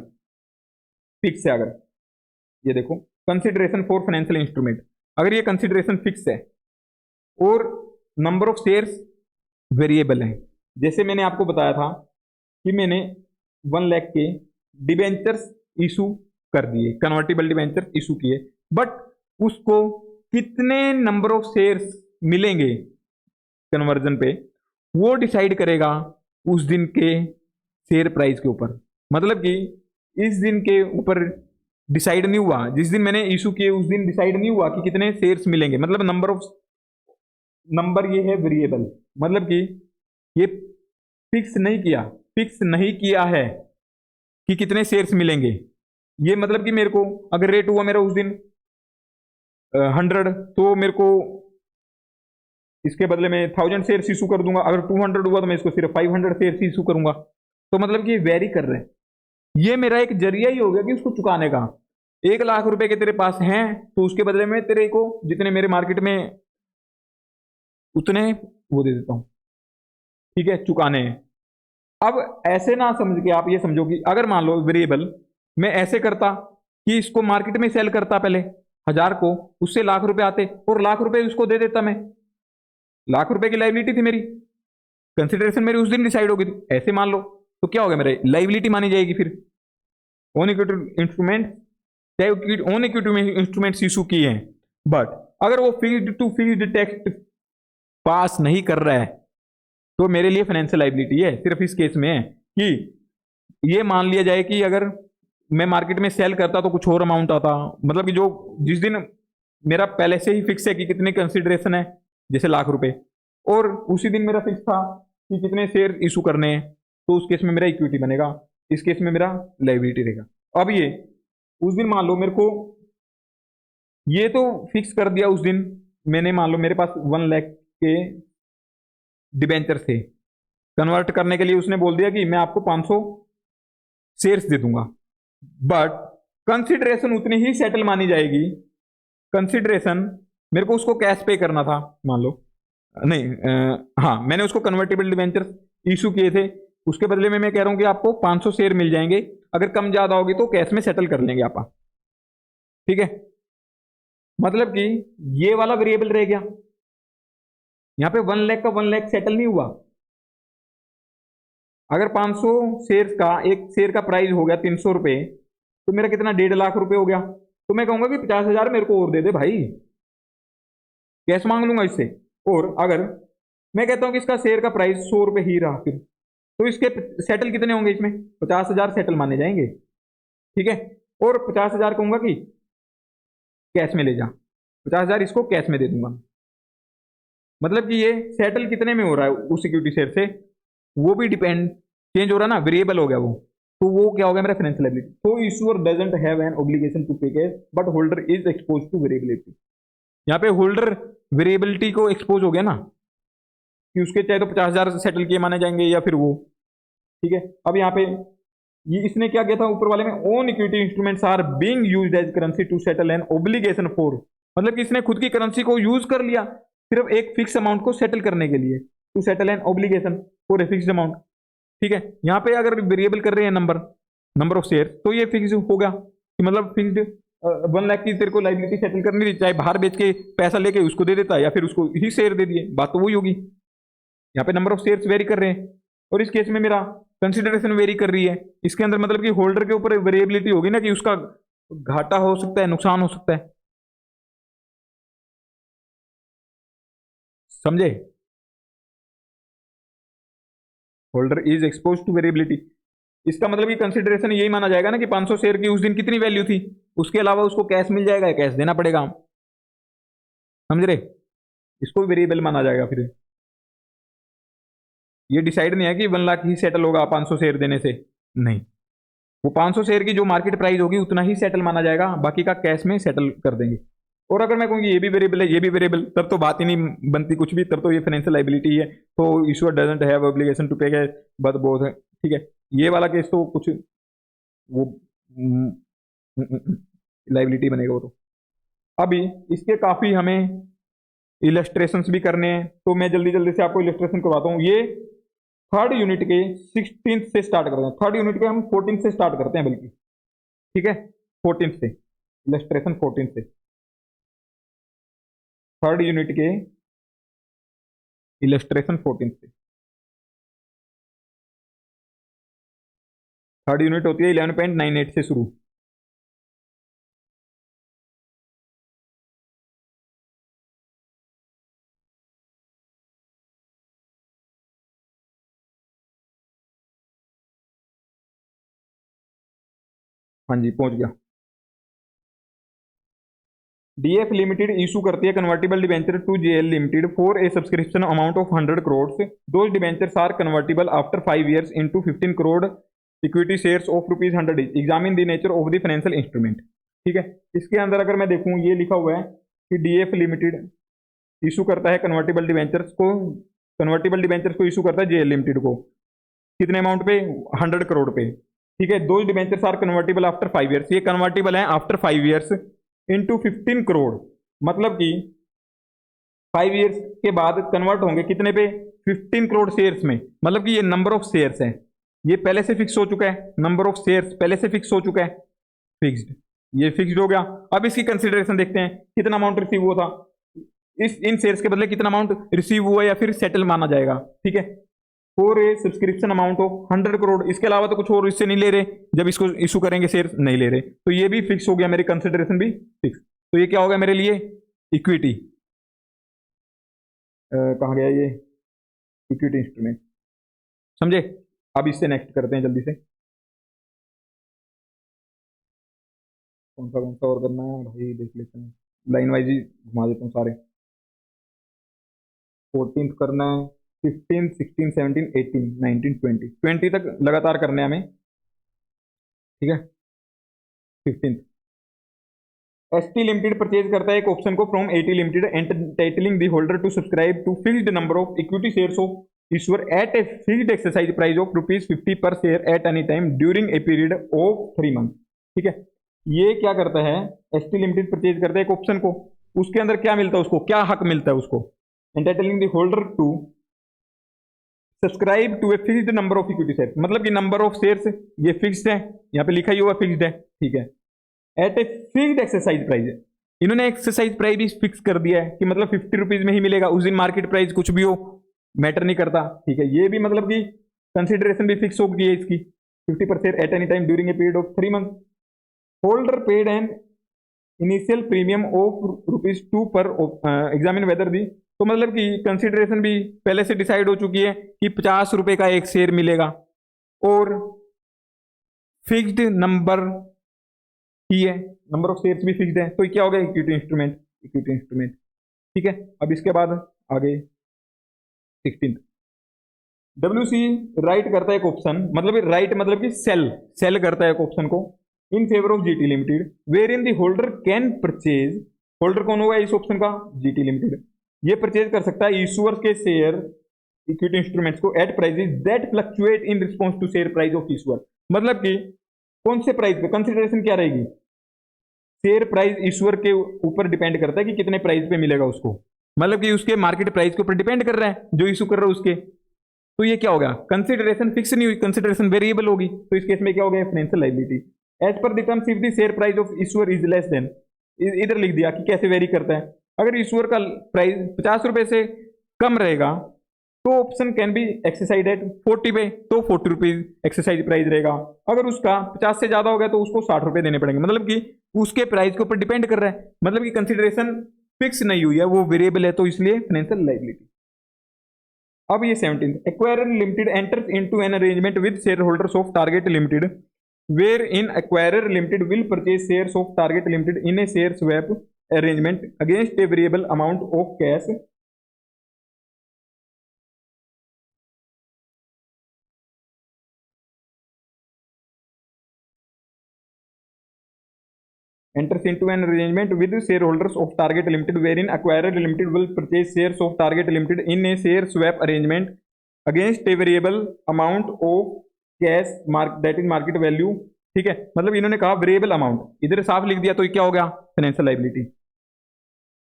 फिक्स है, अगर ये देखो कंसिडरेशन फॉर फाइनेंशियल इंस्ट्रूमेंट, अगर ये कंसिडरेशन फिक्स है और नंबर ऑफ शेयर्स वेरिएबल है, जैसे मैंने आपको बताया था कि मैंने 1 लाख के डिबेंचर्स इशू कर दिए, कन्वर्टिबल डिबेंचर इशू किए, बट उसको कितने नंबर ऑफ शेयर्स मिलेंगे कन्वर्जन पे, वो डिसाइड करेगा उस दिन के शेयर प्राइस के ऊपर। मतलब कि इस दिन के ऊपर डिसाइड नहीं हुआ, जिस दिन मैंने इशू किए उस दिन डिसाइड नहीं हुआ कि कितने शेयर्स मिलेंगे, मतलब नंबर ऑफ, नंबर ये है वेरिएबल, मतलब कि ये फिक्स नहीं किया है कि कितने शेयर्स मिलेंगे। ये मतलब कि मेरे को अगर रेट हुआ मेरा उस दिन 100, तो मेरे को इसके बदले में 1000 शेयर्स इशू कर दूंगा, अगर 200 हुआ तो मैं इसको सिर्फ 500 शेयर्स इशू करूंगा। तो मतलब कि ये वेरी कर रहे हैं, ये मेरा एक जरिया ही हो गया कि उसको चुकाने का। 1 लाख रुपए के तेरे पास हैं तो उसके बदले में तेरे को जितने मेरे मार्केट में उतने वो दे देता हूं, ठीक है, चुकाने हैं। अब ऐसे ना समझ के आप ये समझो कि अगर मान लो वेरिएबल मैं ऐसे करता कि इसको मार्केट में सेल करता पहले 1000 को, उससे लाख रुपए आते और लाख रुपए उसको दे देता मैं, लाख रुपए की लाइबिलिटी थी मेरी, कंसिडरेशन मेरी उस दिन डिसाइड हो गई थी, ऐसे मान लो। तो क्या हो गया मेरे, लाइबिलिटी मानी जाएगी फिर, ओन इक्विटी इंस्ट्रूमेंट, चाहे ओन इक्विटी में इंस्ट्रूमेंट्स इशू किए हैं, बट अगर वो फिक्स्ड टू फिक्स्ड टेक्स्ट पास नहीं कर रहा है तो मेरे लिए फाइनेंशियल लाइबिलिटी है। सिर्फ इस केस में है कि ये मान लिया जाए कि अगर मैं मार्केट में सेल करता तो कुछ और अमाउंट आता, मतलब कि जो जिस दिन मेरा पहले से ही फिक्स है कि कितने कंसिडरेशन है, जैसे लाख रुपए, और उसी दिन मेरा फिक्स था कि कितने शेयर इशू करने हैं, तो उस केस में मेरा इक्विटी बनेगा, इस केस में मेरा लाइबिलिटी रहेगा। अब ये उस दिन मान लो मेरे को ये तो फिक्स कर दिया उस दिन मैंने, मान लो मेरे पास 1 लाख के डिबेंचर थे, कन्वर्ट करने के लिए उसने बोल दिया कि मैं आपको 500 शेयर्स दे दूंगा, बट कंसिडरेशन उतनी ही सेटल मानी जाएगी, कंसिडरेशन मेरे को उसको कैश पे करना था मान लो, नहीं हाँ मैंने उसको कन्वर्टेबल डिबेंचर इशू किए थे, उसके बदले में मैं कह रहा हूं कि आपको 500 शेयर मिल जाएंगे, अगर कम ज्यादा होगी तो कैश में सेटल कर लेंगे आप, ठीक है। मतलब कि ये वाला वेरिएबल रह गया, यहां पे 1 लाख का 1 लाख सेटल नहीं हुआ। अगर 500 शेयर का, एक शेयर का प्राइस हो गया 300 रुपए, तो मेरा कितना 1.5 लाख रुपए हो गया, तो मैं कहूंगा कि 50,000 मेरे को और दे दे भाई, कैश मांग लूंगा इससे। और अगर मैं कहता हूं कि इसका शेयर का प्राइस 100 रुपए ही रहा फिर, तो इसके सेटल कितने होंगे, इसमें 50,000 सेटल माने जाएंगे, ठीक है। और 50,000 कहूंगा कि कैश में ले जा, 50,000 इसको कैश में दे दूंगा। मतलब कि ये सेटल कितने में हो रहा है उस सिक्योरिटी शेयर से, वो भी डिपेंड चेंज हो रहा है ना, वेरिएबल हो गया वो, तो वो क्या हो गया मेरा फाइनेंशियल लायबिलिटी। तो issuer doesn't have an obligation to pay cash but holder is expose to variability, यहाँ पे होल्डर वेरिएबिलिटी को एक्सपोज हो गया ना, कि उसके चाहे तो 50,000 सेटल किए माने जाएंगे या फिर वो, ठीक है। अब यहाँ पे ये इसने क्या किया था ऊपर वाले में, own equity instruments are being used as currency to settle an obligation for, मतलब कि इसने खुद की करेंसी को यूज कर लिया सिर्फ एक फिक्स अमाउंट को सेटल करने के लिए, to settle an obligation for a fixed amount, ठीक है। यहाँ पे अगर वेरिएबल कर रहे हैं नंबर ऑफ शेयर, तो ये फिक्स होगा कि मतलब फिक्स्ड 1 लाख की तेरे को लाइबिलिटी सेटल करनी थी, चाहे बाहर बेच के पैसा लेके उसको दे देता या फिर उसको ही शेयर दे दिए, बात तो वही होगी। यहाँ पे नंबर ऑफ शेयर्स वेरी कर रहे हैं, और इस केस में मेरा कंसिडरेशन वेरी कर रही है, इसके अंदर मतलब कि होल्डर के ऊपर वेरिएबिलिटी होगी ना, कि उसका घाटा हो सकता है, नुकसान हो सकता है, समझे। Holder is expose to variability, इसका मतलब कि कंसिडरेशन यही माना जाएगा ना कि 500 शेयर की उस दिन कितनी वैल्यू थी, उसके अलावा उसको कैश मिल जाएगा या कैश देना पड़ेगा, समझ रहे? इसको भी वेरिएबल माना जाएगा। फिर ये डिसाइड नहीं है कि 1 लाख ही सेटल होगा 500 शेयर देने से, नहीं, वो 500 शेयर की जो मार्केट प्राइस होगी उतना ही सेटल माना जाएगा, बाकी का कैश में सेटल कर देंगे। और अगर मैं कहूँगी ये भी वेरिएबल है ये भी वेरिएबल, तब तो बात ही नहीं बनती कुछ भी, तब तो ये फाइनेंशियल लाइबिलिटी है, तो issuer doesn't have obligation to pay cash but both है, ठीक है। ये वाला केस तो कुछ वो लाइबिलिटी बनेगा वो तो। अभी इसके काफी हमें इलस्ट्रेशंस भी करने हैं, तो मैं जल्दी जल्दी से आपको इलस्ट्रेशन करवाता हूँ। ये थर्ड यूनिट के 16th से स्टार्ट करते हैं, थर्ड यूनिट के हम 14th से स्टार्ट करते हैं बल्कि, ठीक है, 14th से इलस्ट्रेशन, 14th से थर्ड यूनिट के इलस्ट्रेशन 14th से। थर्ड यूनिट होती है 11.98 से शुरू। हाँ जी पहुंच गया। डीएफ लिमिटेड इशू करती है convertible debenture to JL limited for a subscription amount of 100 crore. Those debentures are convertible after 5 years into 15 crore equity shares of ₹100 each। Examine the nature of the financial instrument, ठीक है। इसके अंदर अगर मैं देखूं ये लिखा हुआ है कि डीएफ लिमिटेड इशू करता है कन्वर्टिबल डिबेंचर्स को इशू करता है जेएल लिमिटेड को, कितने अमाउंट पे? 100 करोड़ पे, ठीक है। दो debentures are convertible after 5 years, ये कन्वर्टिबल है आफ्टर 5 years इनटू 15 करोड़, मतलब कि 5 years के बाद कन्वर्ट होंगे कितने पे? 15 करोड़ शेयर्स में, मतलब कि ये नंबर ऑफ शेयर्स है, ये पहले से फिक्स हो चुका है, नंबर ऑफ शेयर्स पहले से फिक्स हो चुका है, फिक्स्ड, ये फिक्स्ड हो गया। अब इसकी कंसिडरेशन देखते हैं, कितना अमाउंट रिसीव हुआ था, इन शेयर्स के बदले कितना अमाउंट रिसीव हुआ या फिर सेटल माना जाएगा, ठीक है। For a subscription amount of 100 crore, इसके अलावा तो कुछ और इससे नहीं ले रहे, जब इसको इशू करेंगे शेयर नहीं ले रहे, तो ये भी फिक्स हो गया, मेरी कंसिडरेशन भी फिक्स। तो ये क्या होगा मेरे लिए? इक्विटी, कहाँ गया ये? इक्विटी इंस्ट्रूमेंट, समझे? अब इससे नेक्स्ट करते हैं जल्दी से, कौन सा और करना है भाई, देख लेते हैं, लाइन वाइज ही घुमा देता हूँ सारे। 14th करना है, 15, 16, 17, 18, 19, 20, 20 तक लगातार करने हैं हमें, ठीक है। 15th एसटी लिमिटेड परचेज करता है एक ऑप्शन को from AT limited entitling the holder to subscribe to fixed number of equity shares of issuer at a fixed exercise price of ₹50 per share at any time during a period of 3 months, ठीक है। ये क्या करता है? ST limited purchase करता है एक option को, उसके अंदर क्या मिलता है उसको, क्या हक मिलता है उसको? Entitling the holder to subscribe to a fixed number of equity share, मतलब कि नंबर ऑफ शेयर्स ये फिक्स्ड है, यहाँ पे लिखा ही हुआ फिक्स्ड है, ठीक है, at a fixed exercise price. इन्होंने एक्सरसाइज प्राइस भी फिक्स कर दिया है कि मतलब ₹50 में ही मिलेगा, उस दिन मार्केट प्राइस कुछ भी हो मैटर नहीं करता, ठीक है। ये भी मतलब कि कंसिडरेशन भी फिक्स हो गई है इसकी, 50% eight any time during a period of 3 months। Holder paid an initial premium of ₹2 पर एग्जामिन वेदर दी, तो मतलब कि कंसिडरेशन भी पहले से डिसाइड हो चुकी है कि ₹50 का एक शेयर मिलेगा, और फिक्स्ड नंबर ही है, नंबर ऑफ शेयर्स भी फिक्स्ड है, तो क्या हो गया? इक्विटी इंस्ट्रूमेंट, इक्विटी इंस्ट्रूमेंट, ठीक है। अब इसके बाद आगे 16th डब्ल्यूसी राइट करता है एक ऑप्शन, मतलब राइट मतलब कि सेल करता है एक ऑप्शन को in favour of GT limited wherein the holder can purchase, holder कौन होगा इस ऑप्शन का? GT limited. ये परचेज कर सकता है इशूअर्स के शेयर इक्विटी इंस्ट्रूमेंट्स को at prices that fluctuate in response to share price of issuer, मतलब कि कौन से प्राइस पे कंसिडरेशन क्या रहेगी? शेयर प्राइस इशूअर के ऊपर डिपेंड करता है कि कितने प्राइस पे मिलेगा उसको, मतलब कि उसके मार्केट प्राइस के ऊपर डिपेंड कर रहा है जो इशू कर रहा है उसके। तो ये क्या होगा? कंसिडरेशन फिक्स नहीं हुई, कंसिडरेशन वेरिएबल होगी, तो इस केस में क्या हो गया? Financial liability as per the terms if the share price of issuer is less than, इधर लिख दिया कि कैसे वेरी करता है। अगर इशूअर का प्राइस ₹50 से कम रहेगा तो option can be exercise at 40 पे, तो ₹40 एक्सरसाइज प्राइस रहेगा। अगर उसका 50 से ज्यादा हो गया तो उसको ₹60 देने पड़ेंगे, मतलब कि उसके प्राइस के ऊपर डिपेंड कर रहा है, मतलब कि कंसिडरेशन फिक्स नहीं हुई है, वो वेरिएबल है, तो इसलिए फाइनेंशियल लायबिलिटी। अब ये 17th, acquirer limited enters into an arrangement with share holders of target limited wherein acquirer limited will purchase shares of target limited in a share swap arrangement against a variable amount of cash enters into an arrangement with shareholders of Target Limited wherein acquirer limited will purchase shares of Target Limited in a share swap arrangement against a variable amount of cash that is market value। ठीक है, मतलब इन्होंने कहा variable amount, इधर साफ लिख दिया तो ये क्या हो गया, फाइनेंशियल लायबिलिटी।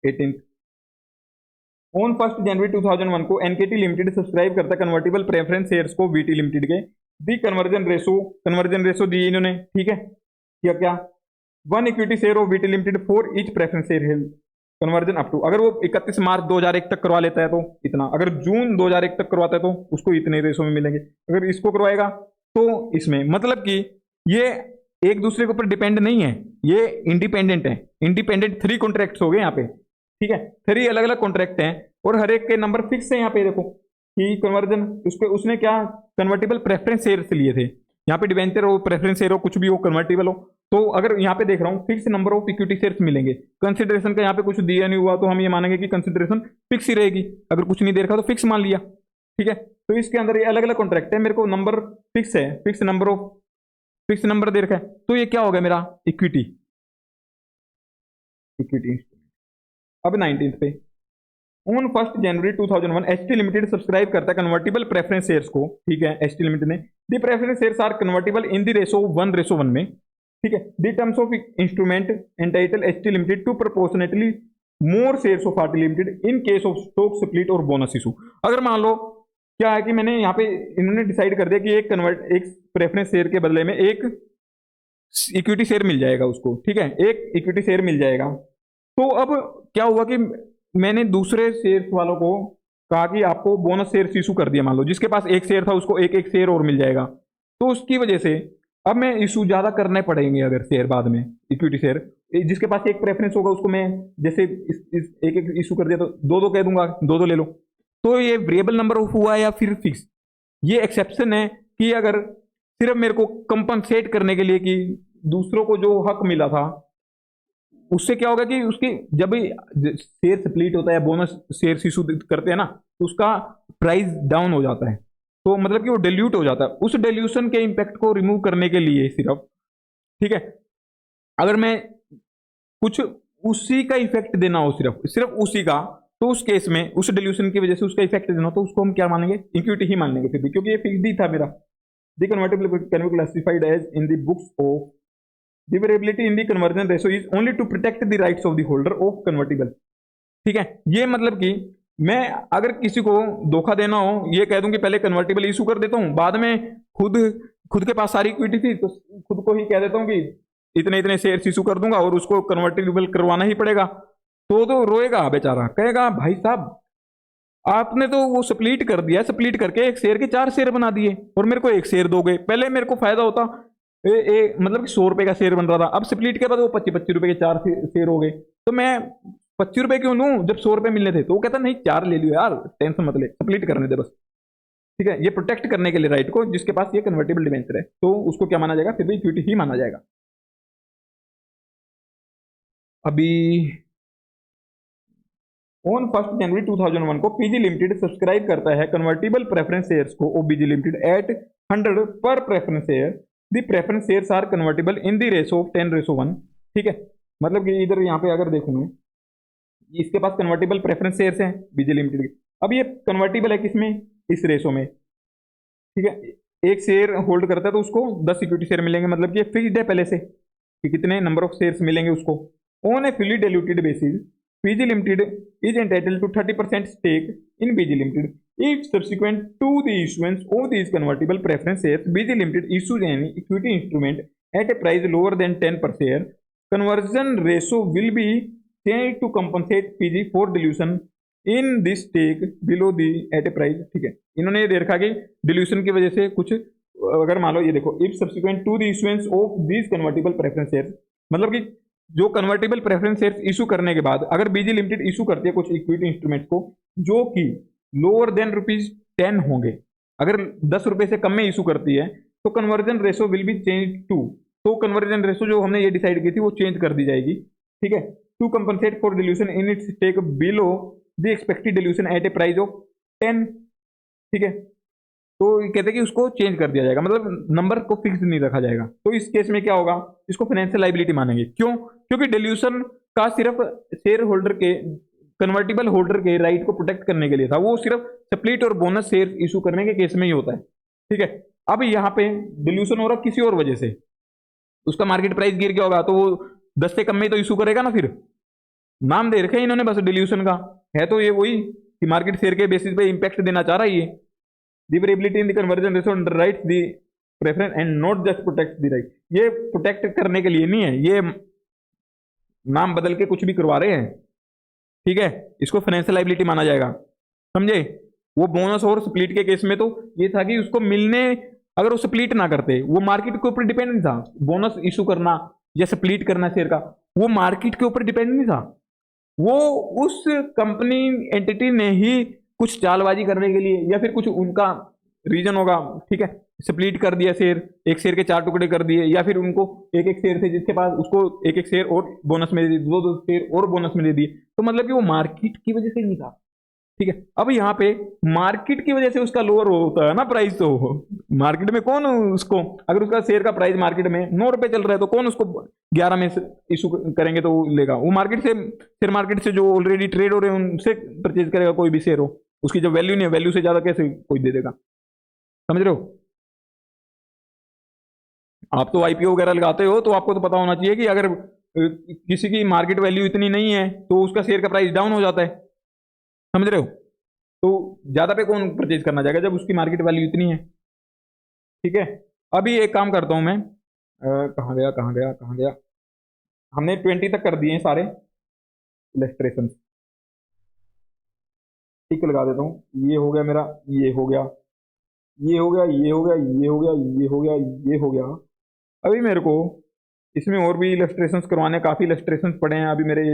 18th, ऑन 1 जनवरी 2001 को एनकेटी लिमिटेड सब्सक्राइब करता कन्वर्टेबल प्रेफरेंस शेयर्स को वीटी लिमिटेड के। दी कन्वर्जन रेशो दी इन्होंने, ठीक है, क्या 1 equity share of VT limited for each preference share held conversion up to, अगर वो 31 मार्च 2001 तक करवा लेता है तो इतना, अगर जून 2001 तक करवाता है तो उसको इतने रेशो में मिलेंगे, अगर इसको करवाएगा तो इसमें, मतलब कि ये एक दूसरे के ऊपर डिपेंड नहीं है, ये इंडिपेंडेंट है। इंडिपेंडेंट 3 कॉन्ट्रैक्ट्स हो गए यहाँ पे, ठीक है, 3 अलग अलग कॉन्ट्रैक्ट हैं और हर एक के नंबर फिक्स है। यहाँ पे देखो कि कन्वर्जन उसने क्या कन्वर्टेबल प्रेफरेंस शेयर्स लिए थे, यहाँ पे डिवेंचर हो, प्रेफरेंस शेयर हो, कुछ भी हो, कन्वर्टेबल हो, तो अगर यहाँ पे देख रहा हूँ fix number of equity shares मिलेंगे। कंसिडरेशन का यहाँ पे कुछ दिया नहीं हुआ तो हम ये मानेंगे कि कंसिडरेशन फिक्स ही रहेगी, अगर कुछ नहीं दे रखा तो फिक्स मान लिया, ठीक है। तो इसके अंदर ये अलग अलग कॉन्ट्रैक्ट है, मेरे को नंबर फिक्स है, फिक्स नंबर दे रखा है, तो ये क्या हो गया मेरा इक्विटी। अब 19th पे, on 1 January 2001 HT limited subscribe करता है कन्वर्टेबल प्रेफरेंस शेयर्स को, ठीक है, एचटी लिमिटेड ने। The preference shares are convertible in the ratio 1:1 में, ठीक है। The terms of instrument entitle HT limited to proportionately more shares of RT limited in case of stock split और bonus issue. अगर मान लो क्या है कि मैंने यहाँ पे इन्होंने डिसाइड कर दिया कि एक प्रेफरेंस शेयर के बदले में एक इक्विटी शेयर मिल जाएगा उसको, ठीक है, एक इक्विटी शेयर मिल जाएगा। तो अब क्या हुआ कि मैंने दूसरे शेयर्स वालों को कहा कि आपको बोनस शेयर इशू कर दिया, मान लो जिसके पास एक शेयर था उसको एक शेयर और मिल जाएगा, तो उसकी वजह से अब मैं इशू ज्यादा करने पड़ेंगे। अगर शेयर बाद में इक्विटी शेयर जिसके पास एक प्रेफरेंस होगा उसको मैं जैसे एक इशू कर दिया तो 2 कह दूंगा, 2 ले लो, तो ये वेरिएबल नंबर हुआ या फिर फिक्स। ये एक्सेप्शन है कि अगर सिर्फ मेरे को कंपनसेट करने के लिए कि दूसरों को जो हक मिला था उससे क्या होगा कि उसकी जब शेयर स्प्लिट होता है, बोनस शेयर इशू करते हैं ना, तो उसका प्राइस डाउन हो जाता है, तो मतलब कि वो डिल्यूट हो जाता है। उस डिल्यूशन के इंपैक्ट को रिमूव करने के लिए सिर्फ, ठीक है, अगर मैं कुछ उसी का इफेक्ट देना हो सिर्फ उसी का, तो उस केस में उस डिल्यूशन की वजह से उसका इफेक्ट देना हो तो उसको हम क्या मानेंगे, इक्विटी ही मान लेंगे फिर भी, क्योंकि ये फिक्स्ड ही था मेरा। The convertible can be classified as in the books of the variability in the conversion ratio is only to protect the rights of the holder of convertible, ठीक है। ये मतलब कि मैं अगर किसी को धोखा देना हो, ये कह दूं कि पहले कन्वर्टेबल इशू कर देता हूं, बाद में खुद के पास सारी इक्विटी थी तो खुद को ही कह देता हूं कि इतने शेयर इशू कर दूंगा और उसको कन्वर्टेबल करवाना ही पड़ेगा, तो रोएगा बेचारा, कहेगा भाई साहब आपने तो वो स्प्लिट कर दिया, स्प्लिट करके एक शेयर के 4 शेयर बना दिए और मेरे को एक शेयर दोगे, पहले मेरे को फायदा होता मतलब कि 100 रुपए का शेयर बन रहा था, अब स्प्लिट के बाद वो 25 रुपए के 4 शेयर हो गए, तो मैं 25 रुपए क्यों लूं जब 100 रुपए मिलने थे। तो वो कहता नहीं 4 ले लियो यार, टेंशन मत ले, स्प्लिट करने दे बस, ठीक है। ये प्रोटेक्ट करने के लिए राइट को, जिसके पास ये कन्वर्टेबल डिबेंचर है तो उसको क्या माना जाएगा, फिर भी इक्विटी ही माना जाएगा। अभी ऑन 1 जनवरी 2001 को पीजी लिमिटेड सब्सक्राइब करता है कन्वर्टेबल प्रेफरेंस शेयर्स को ऑफ बीजी लिमिटेड एट 100 पर preference share. The preference shares are convertible in the ratio of 10:1, ठीक है। मतलब कि इधर यहाँ पे अगर देखूं मैं, इसके पास कन्वर्टेबल प्रेफरेंस शेयर्स हैं बीजी लिमिटेड के, अब ये कन्वर्टेबल है किसमें, इस रेशो में, ठीक है। एक शेयर होल्ड करता है तो उसको 10 इक्विटी शेयर मिलेंगे, मतलब कि फिक्स्ड है पहले से कि कितने नंबर ऑफ शेयर्स मिलेंगे उसको। On A fully diluted basis PG Limited is entitled to 30% stake in BG Limited. If subsequent to the issuance of these convertible preference shares, BG Limited issues any equity instrument at a price lower than 10 per share, conversion ratio will be changed to compensate PG for dilution in this stake below the at a price, ठीक है। इन्होंने ये दे रखा कि dilution की वजह से कुछ, अगर मान लो ये देखो, if subsequent to the issuance of these convertible preference shares, मतलब कि जो कन्वर्टेबल प्रेफरेंस शेयर्स इशू करने के बाद अगर बीजी लिमिटेड इशू करती है कुछ इक्विटी इंस्ट्रूमेंट्स को जो कि लोअर देन 10 होंगे, अगर 10 रुपए से कम में इशू करती है तो conversion ratio will be change to, तो कन्वर्जन रेशो जो हमने ये डिसाइड की थी वो चेंज कर दी जाएगी, ठीक है, to compensate for dilution in its take below the expected dilution at a price of 10, ठीक है। तो ये कहते हैं कि उसको चेंज कर दिया जाएगा, मतलब नंबर को फिक्स नहीं रखा जाएगा। तो इस केस में क्या होगा, इसको फाइनेंशियल लाइबिलिटी मानेंगे। क्यों? क्योंकि डिल्यूशन का सिर्फ शेयर होल्डर के, कन्वर्टिबल होल्डर के राइट को प्रोटेक्ट करने के लिए था, वो सिर्फ स्प्लिट और बोनस शेयर इशू करने के केस में ही होता है, ठीक है। अब यहाँ पे डिल्यूशन हो रहा किसी और वजह से, उसका मार्केट प्राइस गिर गया होगा तो वो 10 से कम में ही तो इशू करेगा ना, फिर नाम दे रखे इन्होंने बस डिल्यूशन का, है तो ये वही कि मार्केट शेयर के बेसिस पे इंपैक्ट देना चाह रहा है ये। The variability in the conversion ratio underwrites the preference and not just protects the right, ये प्रोटेक्ट करने के लिए नहीं है, ये नाम बदल के कुछ भी करवा रहे हैं, ठीक है। इसको फाइनेंशियल लाइबिलिटी माना जाएगा, समझे। वो बोनस और स्प्लिट के केस में तो ये था कि उसको मिलने, अगर वो स्प्लिट ना करते, वो मार्केट के ऊपर डिपेंड नहीं था, बोनस इशू करना या स्प्लिट करना शेयर का, वो मार्केट के ऊपर डिपेंड नहीं था, वो उस कंपनी एंटिटी ने ही कुछ चालबाजी करने के लिए या फिर कुछ उनका रीजन होगा, ठीक है, स्प्लिट कर दिया शेयर, एक शेयर के 4 टुकड़े कर दिए, या फिर उनको एक एक शेयर थे जिसके पास, उसको एक एक शेयर और बोनस में दे दिए, दो शेयर और बोनस में दे दिए, तो मतलब कि वो मार्केट की वजह से नहीं था, ठीक है। अब यहाँ पे मार्केट की वजह से उसका लोअर होता है ना प्राइस, तो मार्केट में कौन उसको, अगर उसका शेयर का प्राइस मार्केट में 9 रुपए चल रहा है तो कौन उसको 11 में इशू करेंगे तो लेगा, वो मार्केट से, शेयर मार्केट से जो ऑलरेडी ट्रेड हो रहे हैं उनसे परचेज करेगा, कोई भी शेयर हो, उसकी जब वैल्यू नहीं है, वैल्यू से ज्यादा कैसे कोई दे देगा, समझ रहे हो। आप तो आईपीओ वगैरह लगाते हो तो आपको तो पता होना चाहिए कि अगर किसी की मार्केट वैल्यू इतनी नहीं है तो उसका शेयर का प्राइस डाउन हो जाता है, समझ रहे हो। तो ज्यादा पे कौन परचेज करना चाहेगा जब उसकी मार्केट वैल्यू इतनी है, ठीक है। अभी एक काम करता हूं मैं, कहाँ गया कहाँ गया कहाँ गया, हमने 20 तक कर दिए हैं सारे इलस्ट्रेशन, टिक लगा देता हूँ, ये हो गया मेरा, ये हो गया, ये हो गया, ये हो गया, ये हो गया, ये हो गया, ये हो गया। अभी मेरे को इसमें और भी इलस्ट्रेशंस करवाने, काफी इलस्ट्रेशंस पड़े हैं अभी मेरे,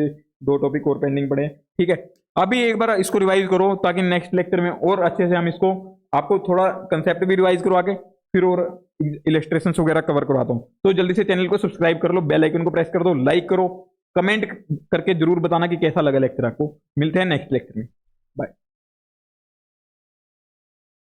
2 टॉपिक और पेंडिंग पड़े हैं, ठीक है। अभी एक बार इसको रिवाइज करो ताकि नेक्स्ट लेक्चर में और अच्छे से हम इसको, आपको थोड़ा कंसेप्ट भी रिवाइज करवा के फिर और इलस्ट्रेशंस वगैरह कवर करवाता हूँ। तो जल्दी से चैनल को सब्सक्राइब कर लो, बेल आइकन को प्रेस कर दो, लाइक करो, कमेंट करके जरूर बताना कि कैसा लगा लेक्चर आपको। मिलते हैं नेक्स्ट लेक्चर में, बाय।